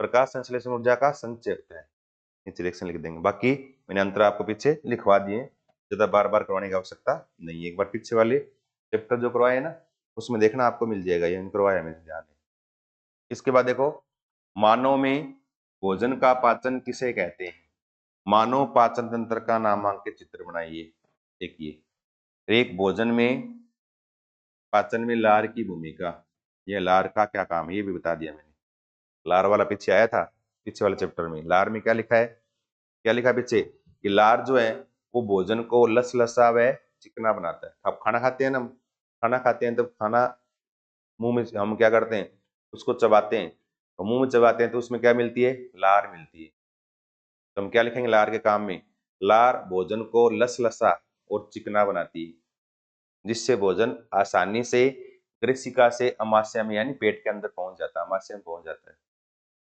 Speaker 1: प्रकाश संश्लेषण ऊर्जा का संचय होता है। नीचे रिएक्शन लिख देंगे, बाकी मैंने अंतर आपको पीछे लिखवा दिए, ज्यादा बार बार करवाने की आवश्यकता नहीं है। एक बार पीछे वाले चैप्टर जो करवाए ना उसमें देखना आपको मिल जाएगा, ये करवाया मैंने, ध्यान है। इसके बाद देखो, मानव में भोजन का पाचन किसे कहते हैं, मानव पाचन तंत्र का नामांकित चित्र बनाइए। देखिए, एक भोजन में पाचन में लार की भूमिका, ये लार का क्या काम है ये भी बता दिया मैंने। लार वाला पीछे आया था, पीछे वाले चैप्टर में लार में क्या लिखा है, क्या लिखा है पीछे, कि लार जो है वो भोजन को लसलसा व चिकना बनाता है। अब खाना खाते हैं ना, खाना खाते हैं तो खाना मुंह में हम क्या करते हैं, उसको चबाते हैं, तो मुंह में चबाते हैं तो उसमें क्या मिलती है, लार मिलती है। तो हम क्या लिखेंगे लार के काम में, लार भोजन को लसलसा और चिकना बनाती है, जिससे भोजन आसानी से ग्रसिका से अमाशय में यानी पेट के अंदर पहुंच जाता है, अमाशय में पहुंच जाता है।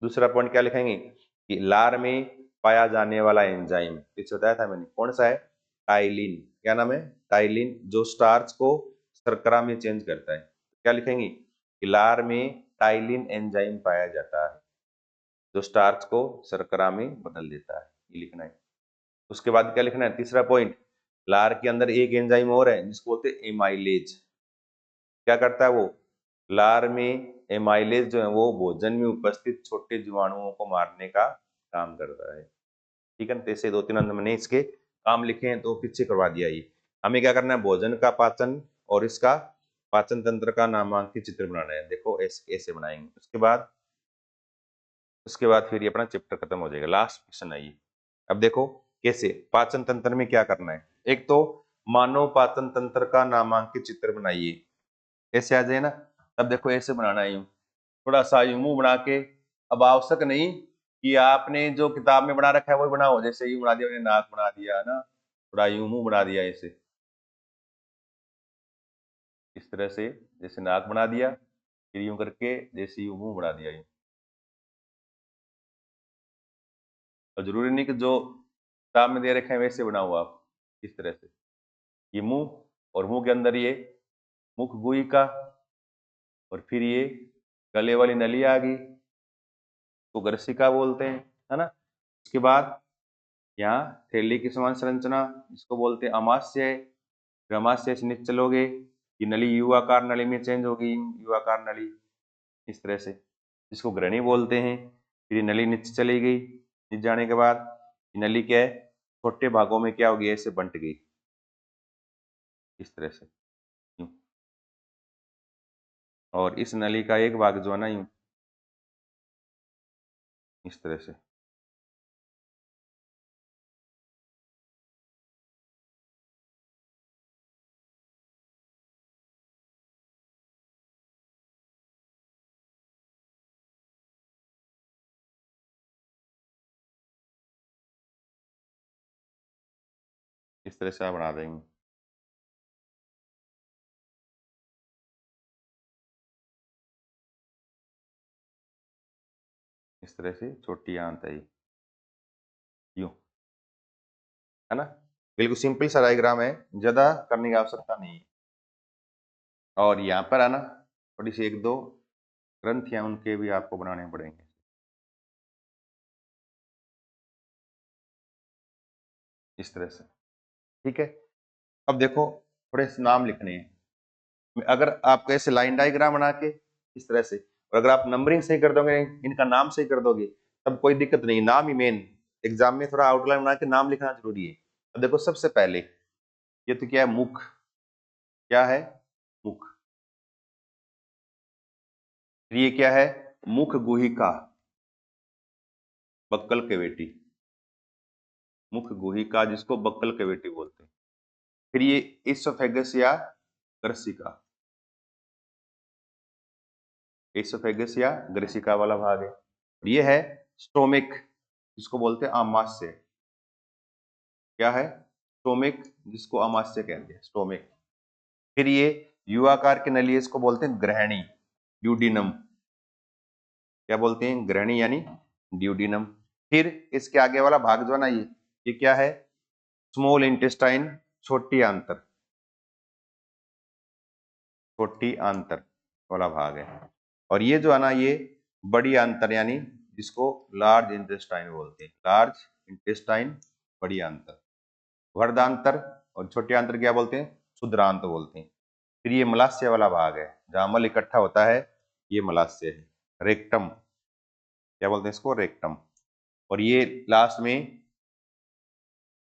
Speaker 1: दूसरा पॉइंट क्या लिखेंगे, कि लार में पाया जाने वाला एंजाइम, पीछे बताया था मैंने, कौन सा है, टाइलिन। क्या नाम है, टाइलिन, जो स्टार्च को शर्करा में चेंज करता है। क्या लिखेंगे, कि लार में टाइलिन एंजाइम पाया जाता है, जो स्टार्च को शर्करा में बदल देता है, ये लिखना है। उसके बाद क्या लिखना है, तीसरा पॉइंट, लार के अंदर एक एंजाइम और है जिसको बोलते हैं एमाइलेज। क्या करता है वो, लार में एमाइलेज जो है वो भोजन में उपस्थित छोटे जीवाणुओं को मारने का काम करता है। ठीक है ना, तो ऐसे 2-3 अंक मैंने इसके काम लिखे हैं तो पीछे करवा दिया। ये हमें क्या करना है, भोजन का पाचन और इसका पाचन तंत्र का नामांकित चित्र बनाना है। देखो ऐसे ऐसे बनाएंगे, उसके बाद फिर ये अपना चैप्टर खत्म हो जाएगा। लास्ट क्वेश्चन है ये। अब देखो कैसे पाचन तंत्र में क्या करना है, एक तो मानव पाचन तंत्र का नामांकित चित्र बनाइए, ऐसे आ जाए ना। अब देखो ऐसे बनाना है, यूं थोड़ा सा यूं मुंह बना के, अब आवश्यक नहीं कि आपने जो किताब में बना रखा है वही बनाओ, जैसे यूं बना दिया मैंने, नाक बना दिया है ना, थोड़ा यूं मुंह बना दिया ऐसे, इस तरह से, जैसे नाक बना दिया, फिर यूं करके जैसे यूं मुंह बना दिया यूं। और जरूरी नहीं कि जो किताब में दे रखे हैं वैसे बनाओ आप, इस तरह से, ये मुंह, और मुंह के अंदर ये मुख गुहिका, और फिर ये गले वाली नली आ गई, तो गर्सिका बोलते हैं, है ना। उसके बाद यहाँ थैली की समान संरचना, जिसको बोलते हैं अमाशय, फिर अमाशय से नीचे चलोगे, ये नली युवाकार नली में चेंज होगी, युवाकार नली, इस तरह से, जिसको ग्रहणी बोलते हैं। फिर ये नली नीचे चली गई, नीचे जाने के बाद ये नली क्या है, छोटे भागों में क्या हो गई, ऐसे बंट गई, इस तरह से यूं। और इस नली का एक भाग जो है ना यूं, इस तरह से, इस तरह से आप बना देंगे। इस तरह से छोटी आंत है ये, यूं, है ना। बिल्कुल सिंपल सा डायग्राम है, ज्यादा करने की आवश्यकता नहीं है। और यहाँ पर आना थोड़ी सी 1-2 ग्रंथियां उनके भी आपको बनाने पड़ेंगे, इस तरह से। ठीक है, अब देखो थोड़े से नाम लिखने हैं। अगर आप कैसे लाइन डायग्राम बना के इस तरह से, और अगर आप नंबरिंग सही कर दोगे, इनका नाम सही कर दोगे, तब कोई दिक्कत नहीं। नाम ही मेन, एग्जाम में थोड़ा आउटलाइन बना के नाम लिखना जरूरी है। अब देखो सबसे पहले ये तो क्या है, मुख, क्या है, मुख। ये क्या है, मुख गुहिका, बक्कल कैविटी, मुख गुहिका जिसको बक्कल कैविटी बोलते हैं। फिर ये इसोफेगस या ग्रसिका, एसोफेगस या ग्रेसिका वाला भाग है। ये है स्टोमिक, जिसको बोलते हैं आमाशय। क्या है? स्टोमिक, जिसको आमाशय कहते हैं, स्टोमिक। फिर ये यू आकार की नली है, इसको बोलते हैं ग्रहणी, ड्यूडिनम। क्या बोलते हैं? ग्रहणी यानी ड्यूडिनम। फिर इसके आगे वाला भाग जो है ना, ये क्या है? स्मॉल इंटेस्टाइन, छोटी आंतर, छोटी आंतर वाला भाग है। और ये जो है ना, ये बड़ी आंतर यानी जिसको लार्ज इंटेस्टाइन बोलते हैं, लार्ज इंटेस्टाइन, बड़ी आंतर। वर्धांतर और छोटी आंतर क्या बोलते हैं? क्षुद्रांत बोलते हैं। फिर ये मलाशय वाला भाग है, जहां मल इकट्ठा होता है, ये मलाशय है। रेक्टम, क्या बोलते हैं इसको? रेक्टम। और ये लास्ट में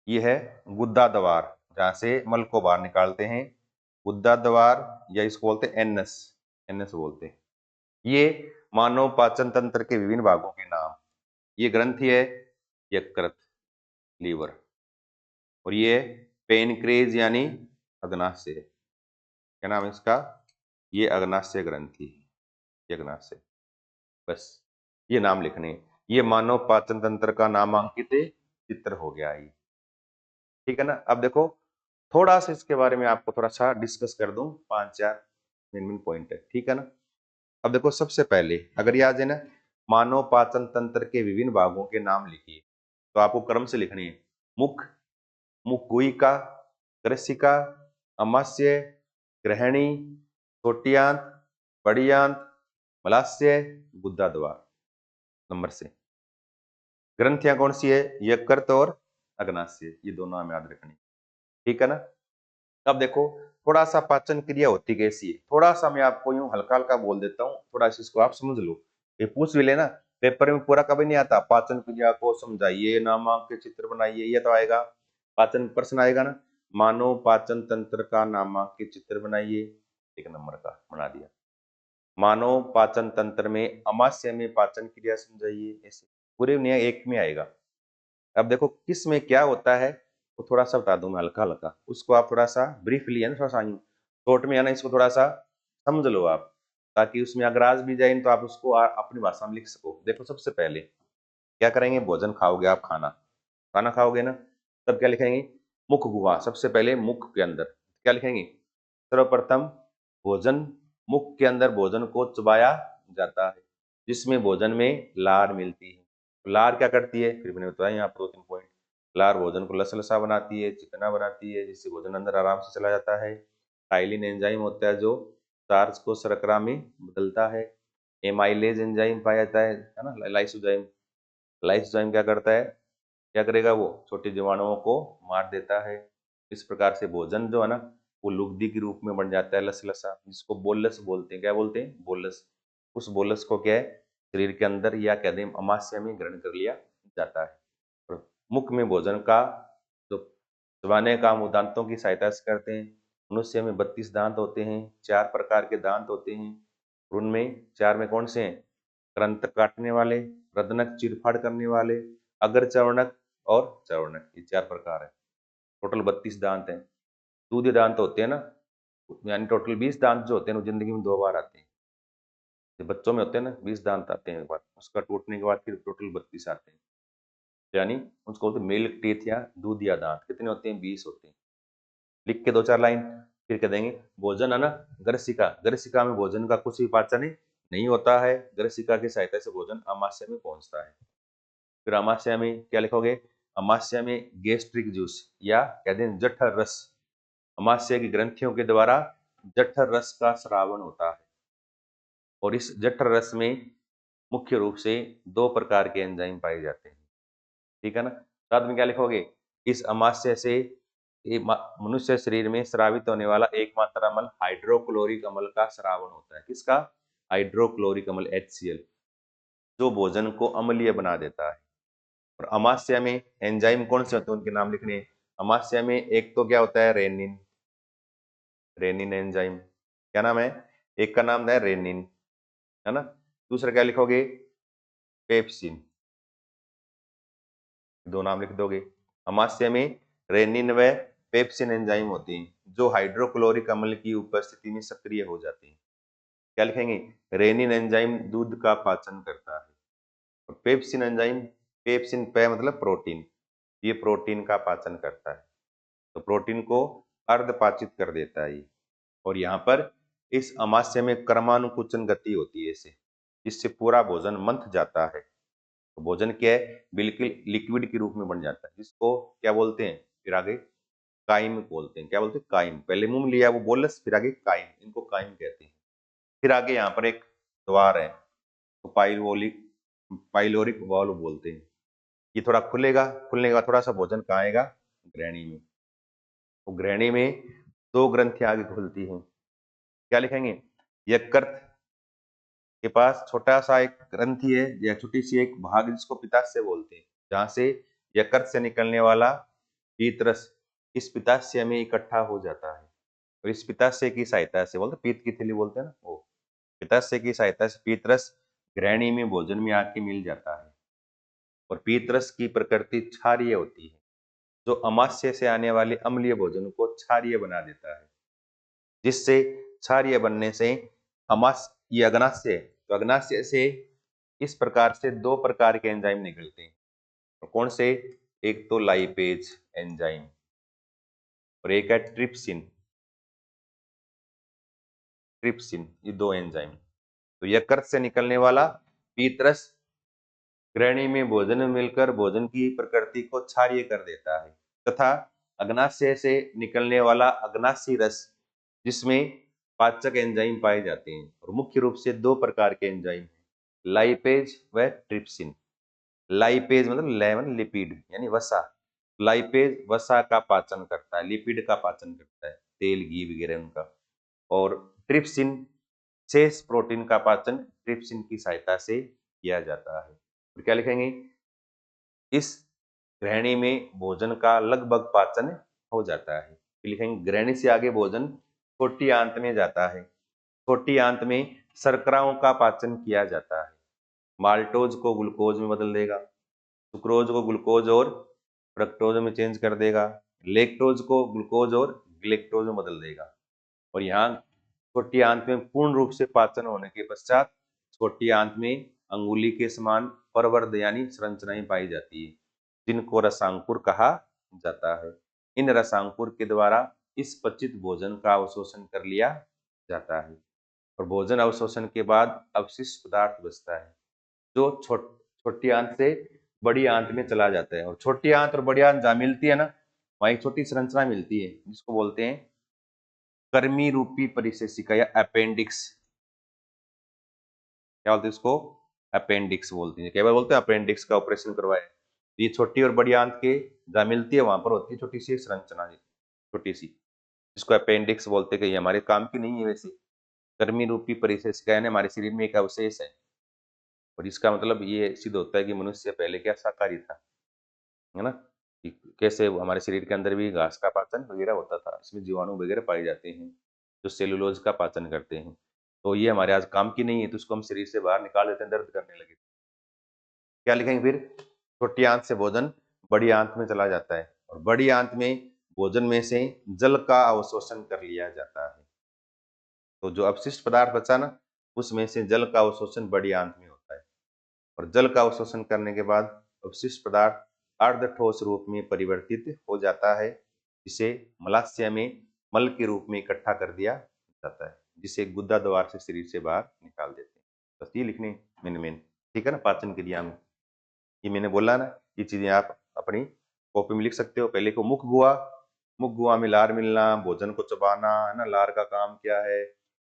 Speaker 1: ये है गुद्दा द्वार, जहां से मल को बाहर निकालते हैं, गुद्दा द्वार, या इसको बोलते हैं एनस, एनस बोलते हैं। ये मानव पाचन तंत्र के विभिन्न भागों के नाम। ये ग्रंथि है यकृत, लीवर। और ये पेनक्रेज यानी अग्नाशय। क्या नाम है इसका? ये अग्नाशय ग्रंथि, ये अग्नाशय। बस ये नाम लिखने हैं। ये मानव पाचन तंत्र का नामांकित चित्र हो गया ये। ठीक है ना? अब देखो थोड़ा सा इसके बारे में आपको थोड़ा सा डिस्कस कर दूं, 5-4 मेन पॉइंट है। ठीक है ना? अब देखो सबसे पहले अगर याद है ना, मानव पाचन तंत्र के विभिन्न भागों के नाम लिखिए, तो आपको क्रम से लिखने हैं। मुख, मुखगुहिका, ग्रसिका, अमाशय, ग्रहणी, छोटी आंत, बड़ी आंत, मलाशय, गुद्दा द्वार। नंबर से ग्रंथियां कौन सी है? यकृत और अग्नाशय, ये दोनों हमें याद रखनी। ठीक है ना? अब देखो थोड़ा सा पाचन क्रिया होती कैसी है, थोड़ा सा मैं आपको यूं हल्का हल्का बोल देता हूँ, थोड़ा सा इसको आप समझ लो। ये पूछ भी लेना, पेपर में पूरा कभी नहीं आता, पाचन क्रिया को समझाइए, नामांक के चित्र बनाइए, ये तो आएगा। पाचन प्रश्न आएगा ना, मानव पाचन तंत्र का नामांक के चित्र बनाइए, 1 नंबर का बना दिया। मानव पाचन तंत्र में अमाशय में पाचन क्रिया समझाइए, ऐसे पूरे में एक में आएगा। अब देखो किस में क्या होता है वो थोड़ा सा बता दूं मैं हल्का हल्का, उसको आप थोड़ा सा ब्रीफली है ना, थोड़ा सा शॉर्ट में है ना, इसको थोड़ा सा समझ लो आप, ताकि उसमें अगर आज भी जाए तो आप उसको अपनी भाषा में लिख सको। देखो सबसे पहले क्या करेंगे? भोजन खाओगे आप, खाना खाना खाओगे ना, तब क्या लिखेंगे? मुख गुहा। सबसे पहले मुख के अंदर क्या लिखेंगे? सर्वप्रथम भोजन, मुख के अंदर भोजन को चबाया जाता है, जिसमें भोजन में लार मिलती है। लार क्या करती है? फिर मैंने बताया यहाँ पर 2-3 पॉइंट। लार भोजन को लसलसा बनाती है, चिकना बनाती है, जिससे भोजन अंदर आराम से चला जाता है। काइलिन एंजाइम होता है जो स्टार्च को शर्करा में बदलता है। एमाइलेज एंजाइम पाया जाता है ना। लाइसोजाइम, लाइसोजाइम क्या करता है? क्या करेगा? वो छोटे जीवाणुओं को मार देता है। इस प्रकार से भोजन जो है ना, वो लुगदी के रूप में बन जाता है, लसलसा, जिसको बोलस बोलते हैं। क्या बोलते हैं? बोलस। उस बोलस को क्या है? शरीर के अंदर या कह दें अमाशय में ग्रहण कर लिया जाता है। और मुख में भोजन का जो चबाने का हम दांतों की सहायता से करते हैं। मनुष्य में 32 दांत होते हैं, 4 प्रकार के दांत होते हैं। उनमें 4 में कौन से हैं? कृंतक काटने वाले, प्रदनक चीरफाड़ करने वाले, अग्रचर्वणक और चर्वणक, ये 4 प्रकार है। टोटल 32 दांत हैं। दूध दांत होते हैं ना, यानी टोटल 20 दांत जो होते हैं वो जिंदगी में 2 बार आते हैं। जो बच्चों में होते हैं ना 20 दांत आते हैं एक बार, उसका टूटने के बाद फिर टोटल 32 आते हैं। यानी उसको बोलते हैं मिल्क टीथ या दूधिया दांत। कितने होते हैं? 20 होते हैं। लिख के 2-4 लाइन फिर कह देंगे। भोजन है ना, ग्रसिका, ग्रसिका में भोजन का कुछ भी पाचन नहीं होता है। ग्रसिका की सहायता से भोजन अमाशय में पहुंचता है। फिर अमाशय में क्या लिखोगे? अमाशय में गैस्ट्रिक जूस या कह दें जठर रस, अमाशय की ग्रंथियों के द्वारा जठर रस का स्रावन होता है। और इस जठर रस में मुख्य रूप से 2 प्रकार के एंजाइम पाए जाते हैं। ठीक है ना? साथ में क्या लिखोगे? इस अमाशय से मनुष्य शरीर में स्रावित होने वाला एकमात्र अम्ल हाइड्रोक्लोरिक अम्ल का स्रावन होता है। किसका? हाइड्रोक्लोरिक अम्ल, HCl, जो भोजन को अम्लीय बना देता है। और अमाशय में एंजाइम कौन से होते हैं उनके नाम लिखने हैं। अमाशय में एक तो क्या होता है? Renin, renin enzyme. क्या नाम है? एक का नाम है रेनिन, है ना। दूसरा क्या लिखोगे? पेप्सिन। 2 नाम लिख दोगे। अमाशय में रेनिन व पेप्सिन एंजाइम होती हैं, जो हाइड्रोक्लोरिक अम्ल की उपस्थिति में सक्रिय हो जाती हैं। क्या लिखेंगे, रेनिन एंजाइम दूध का पाचन करता है। और पेप्सिन एंजाइम, पेप्सिन पे मतलब प्रोटीन, ये प्रोटीन का पाचन करता है, तो प्रोटीन को अर्धपाचित कर देता है ये। और यहाँ पर इस अमाशय में क्रमानुकुचन गति होती है इसे, जिससे पूरा भोजन मंथ जाता है। तो भोजन क्या है, बिल्कुल लिक्विड के रूप में बन जाता है, जिसको क्या बोलते हैं फिर आगे, काइम बोलते हैं। क्या बोलते हैं, काइम। पहले मुंह में लिया वो बोलस, फिर आगे काइम, इनको काइम कहते हैं। फिर आगे यहाँ पर एक द्वार है, तो पाइलोरिक वाल्व बोलते हैं। ये थोड़ा खुलेगा, खुलने के बाद थोड़ा सा भोजन कहाँ आएगा, ग्रहणी में। तो ग्रहणी में दो ग्रंथियां आगे खुलती हैं। क्या लिखेंगे, यकृत के पास छोटा सा एक ग्रंथि है या छोटी सी एक भाग, जिसको पित्ताशय बोलते हैं, जहां से यकृत से निकलने वाला पीतरस इस पित्ताशय में इकट्ठा हो जाता है। और इस पित्ताशय की सहायता से, बोलते पीत की थैली बोलते हैं ना, वो पित्ताशय की सहायता से पीतरस ग्रहणी में भोजन में आके मिल जाता है। और पीतरस की प्रकृति क्षारीय होती है, जो अमाशय से आने वाले अम्लीय भोजन को क्षारीय बना देता है, जिससे क्षारीय बनने से ये अग्नाशय, तो अग्नाशय से इस प्रकार से दो प्रकार के एंजाइम निकलते हैं। तो कौन से, एक तो लाइपेज एंजाइम और एक है ट्रिप्सिन। ट्रिप्सिन, ये दो एंजाइम। तो यकृत से निकलने वाला पीतरस ग्रहणी में भोजन में मिलकर भोजन की प्रकृति को क्षारीय कर देता है, तथा अग्नाशय से निकलने वाला अग्नाशी रस, जिसमें पाचक एंजाइम पाए जाते हैं। और मुख्य रूप से दो प्रकार के एंजाइम हैं, लाइपेज व ट्रिप्सिन। लाइपेज मतलब लेमन लिपिड यानी वसा, लाइपेज वसा का पाचन करता है, लिपिड का पाचन करता है, तेल घी वगैरह उनका। और ट्रिप्सिन शेष प्रोटीन का पाचन ट्रिप्सिन की सहायता से किया जाता है। तो क्या लिखेंगे, इस ग्रहणी में भोजन का लगभग पाचन हो जाता है। फिर लिखेंगे ग्रहणी से आगे भोजन छोटी आंत में जाता है। छोटी आंत में शर्कराओं का पाचन किया जाता है। माल्टोज को ग्लूकोज में बदल देगा, सुक्रोज को ग्लूकोज और फ्रक्टोज में चेंज कर देगा, लेक्टोज को ग्लूकोज और ग्लेक्टोज में बदल देगा। और यहाँ छोटी आंत में पूर्ण रूप से पाचन होने के पश्चात छोटी आंत में अंगुली के समान परवर्ध यानी संरचनाएं पाई जाती है, जिनको रसांकुर कहा जाता है। इन रसांकुर के द्वारा इस पचित भोजन का अवशोषण कर लिया जाता है। और भोजन अवशोषण के बाद अवशिष्ट पदार्थ बचता है, जो छोटी आंत से बड़ी आंत में चला जाता है। और छोटी आंत और बड़ी आंत जहाँ मिलती है ना, वहाँ एक छोटी संरचना मिलती है, जिसको बोलते हैं कर्मी रूपी परिशेषिका या अपेंडिक्स। क्या बोलते हैं इसको, अपेंडिक्स बोलते हैं। कई बार बोलते हैं अपेंडिक्स का ऑपरेशन करवाए। ये छोटी और बड़ी आंत के जहाँ मिलती है वहां पर होती है छोटी सी संरचना है, छोटी सी, जिसको अपेंडिक्स बोलते हैं। कि हमारे काम की नहीं है वैसे, कर्मी रूपी परिशेषिका यानी हमारे शरीर में एक अवशेष है। और इसका मतलब ये सिद्ध होता है कि मनुष्य पहले क्या शाकाहारी था, है ना। कि कैसे हमारे शरीर के अंदर भी घास का पाचन वगैरह होता था, इसमें जीवाणु वगैरह पाए जाते हैं जो सेलुलोज का पाचन करते हैं। तो ये हमारे आज काम की नहीं है, तो उसको हम शरीर से बाहर निकाल देते हैं, दर्द करने लगे। क्या लिखेंगे फिर, छोटी आंत से भोजन बड़ी आंत में चला जाता है, और बड़ी आंत में भोजन में से जल का अवशोषण कर लिया जाता है। तो जो अपशिष्ट पदार्थ बचा ना, उसमें से जल का अवशोषण बड़ी आंत में होता है। और जल का अवशोषण करने के बाद अवशिष्ट पदार्थ अर्ध ठोस रूप में परिवर्तित हो जाता है, जिसे मलाशय में मल के रूप में इकट्ठा कर दिया जाता है, जिसे गुद्दा द्वार से शरीर से बाहर निकाल देते हैं। बस ये लिखने मेन, ठीक है ना, पाचन क्रिया में। ये मैंने बोला ना, ये चीजें आप अपनी कॉपी में लिख सकते हो। पहले को मुख गुहा, मुख गुहा में लार मिलना, भोजन को चबाना, है ना, लार का काम क्या है,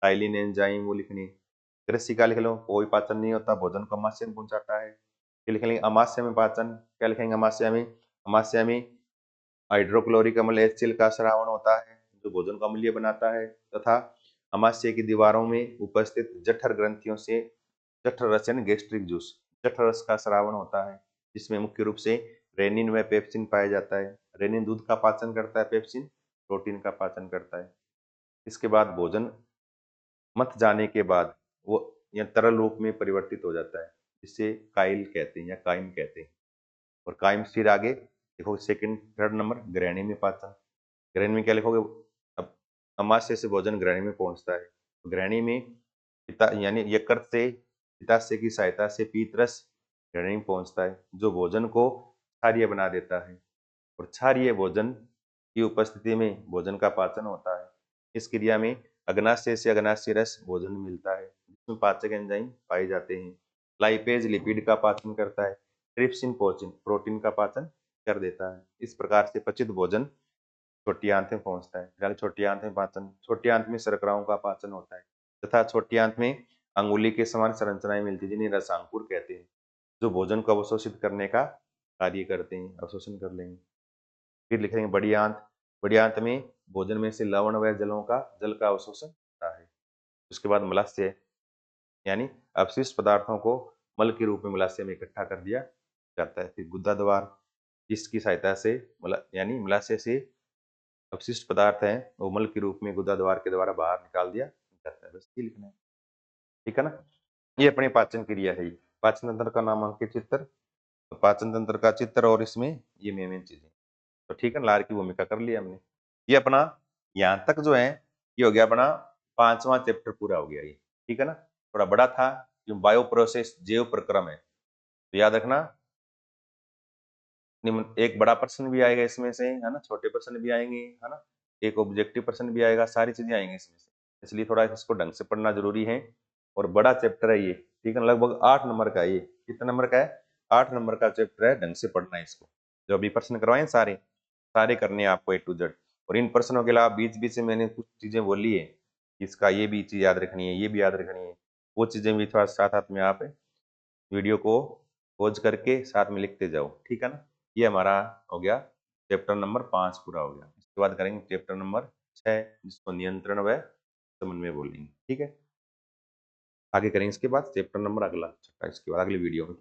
Speaker 1: टाइलिन एंजाइम वो लिखनी। कृषिका लिख लो, कोई पाचन नहीं होता, भोजन को अमाशय में पहुंचाता है। ये लिख लेंगे अमाशय में पाचन। क्या लिखेंगे अमाशय में, अमाशय में हाइड्रोक्लोरिक अम्ल HCl का श्रावण होता है, जो भोजन को अम्लीय बनाता है, तथा अमाशय की दीवारों में उपस्थित जठर ग्रंथियों से जठर रस यानी गैस्ट्रिक जूस, जठर रस का श्रावण होता है, जिसमें मुख्य रूप से रेनिन व पेप्सिन पाया जाता है। रेनिन दूध का पाचन करता है, पेप्सिन प्रोटीन का पाचन करता है। इसके बाद भोजन मथ जाने के बाद वो या तरल रूप में परिवर्तित हो जाता है, जिसे काइल कहते हैं या काइम कहते हैं। और काइम फिर आगे देखो सेकंड थर्ड नंबर ग्रहणी में पाचन। ग्रहणी में क्या लिखोगे, अब अमाशय से भोजन ग्रहणी में पहुंचता है। ग्रहणी में पिता यानी यकृत से पित्ताशय की सहायता से पीतरस किडनी में पहुंचता है, जो भोजन को क्षारीय बना देता है और क्षारीय भोजन की उपस्थिति में भोजन का पाचन होता है। इस क्रिया में अग्नाशय से अग्नाशय रस भोजन में मिलता है, जिसमें पाचक एंजाइम पाए जाते हैं। लाइपेज लिपिड का पाचन करता है, ट्रिप्सिन प्रोटीन का पाचन कर देता है। इस प्रकार से पचित भोजन छोटी आंत में पहुंचता है। फिलहाल छोटी आंत में पाचन, छोटी आंत में शर्कराओं का पाचन होता है तथा छोटी आंत में अंगुली के समान संरचनाएं मिलती है, जिन्हें रसांकुर कहते हैं, जो भोजन को अवशोषित करने का कार्य करते हैं। अवशोषण कर लेंगे। फिर लिखेंगे बड़ी आंत। बड़ी आंत में भोजन में से लवण व जल का अवशोषण होता है। उसके बाद मलाशय यानी अपशिष्ट पदार्थों को मल के रूप में मलाशय में इकट्ठा कर दिया जाता है। फिर गुदा द्वार, जिसकी सहायता से यानी मलाशय से अपशिष्ट पदार्थ हैं वो मल के रूप में गुदा द्वार के द्वारा बाहर निकाल दिया जाता है। बस ये लिखना है, ठीक है ना। ये अपनी पाचन क्रिया है। पाचन तंत्र का नामांकित चित्र, तो पाचन तंत्र का चित्र और इसमें ये मेन चीजें, तो ठीक है, लार की भूमिका कर लिया हमने। ये अपना यहाँ तक जो है ये हो गया अपना 5वां चैप्टर पूरा हो गया ये, ठीक है ना। थोड़ा बड़ा था, क्यों बायो प्रोसेस जैव प्रक्रम है, तो याद रखना एक बड़ा प्रश्न भी आएगा इसमें से, है ना, छोटे प्रश्न भी आएंगे, है ना, एक ऑब्जेक्टिव प्रश्न भी आएगा, सारी चीजें आएंगी इसमें से, इसलिए थोड़ा इसको ढंग से पढ़ना जरूरी है। और बड़ा चैप्टर है ये, ठीक है, लगभग 8 नंबर का है ये। कितने नंबर का है? 8 नंबर का चैप्टर है, ढंग से पढ़ना है इसको। जो अभी प्रश्न करवाए सारे सारे करने हैं आपको A to Z। और इन प्रश्नों के अलावा बीच बीच से मैंने कुछ चीजें बोली है, इसका ये भी चीज याद रखनी है, ये भी याद रखनी है, वो चीजें भी थोड़ा साथ साथ में आप वीडियो को पॉज करके साथ में लिखते जाओ, ठीक है ना। ये हमारा हो गया चैप्टर नंबर 5 पूरा हो गया। इसके बाद करेंगे चैप्टर नंबर 6, जिसको नियंत्रण व समन्वय बोलेंगे, ठीक है। आगे करेंगे इसके बाद चैप्टर नंबर अगला, इसके बाद अगली वीडियो में।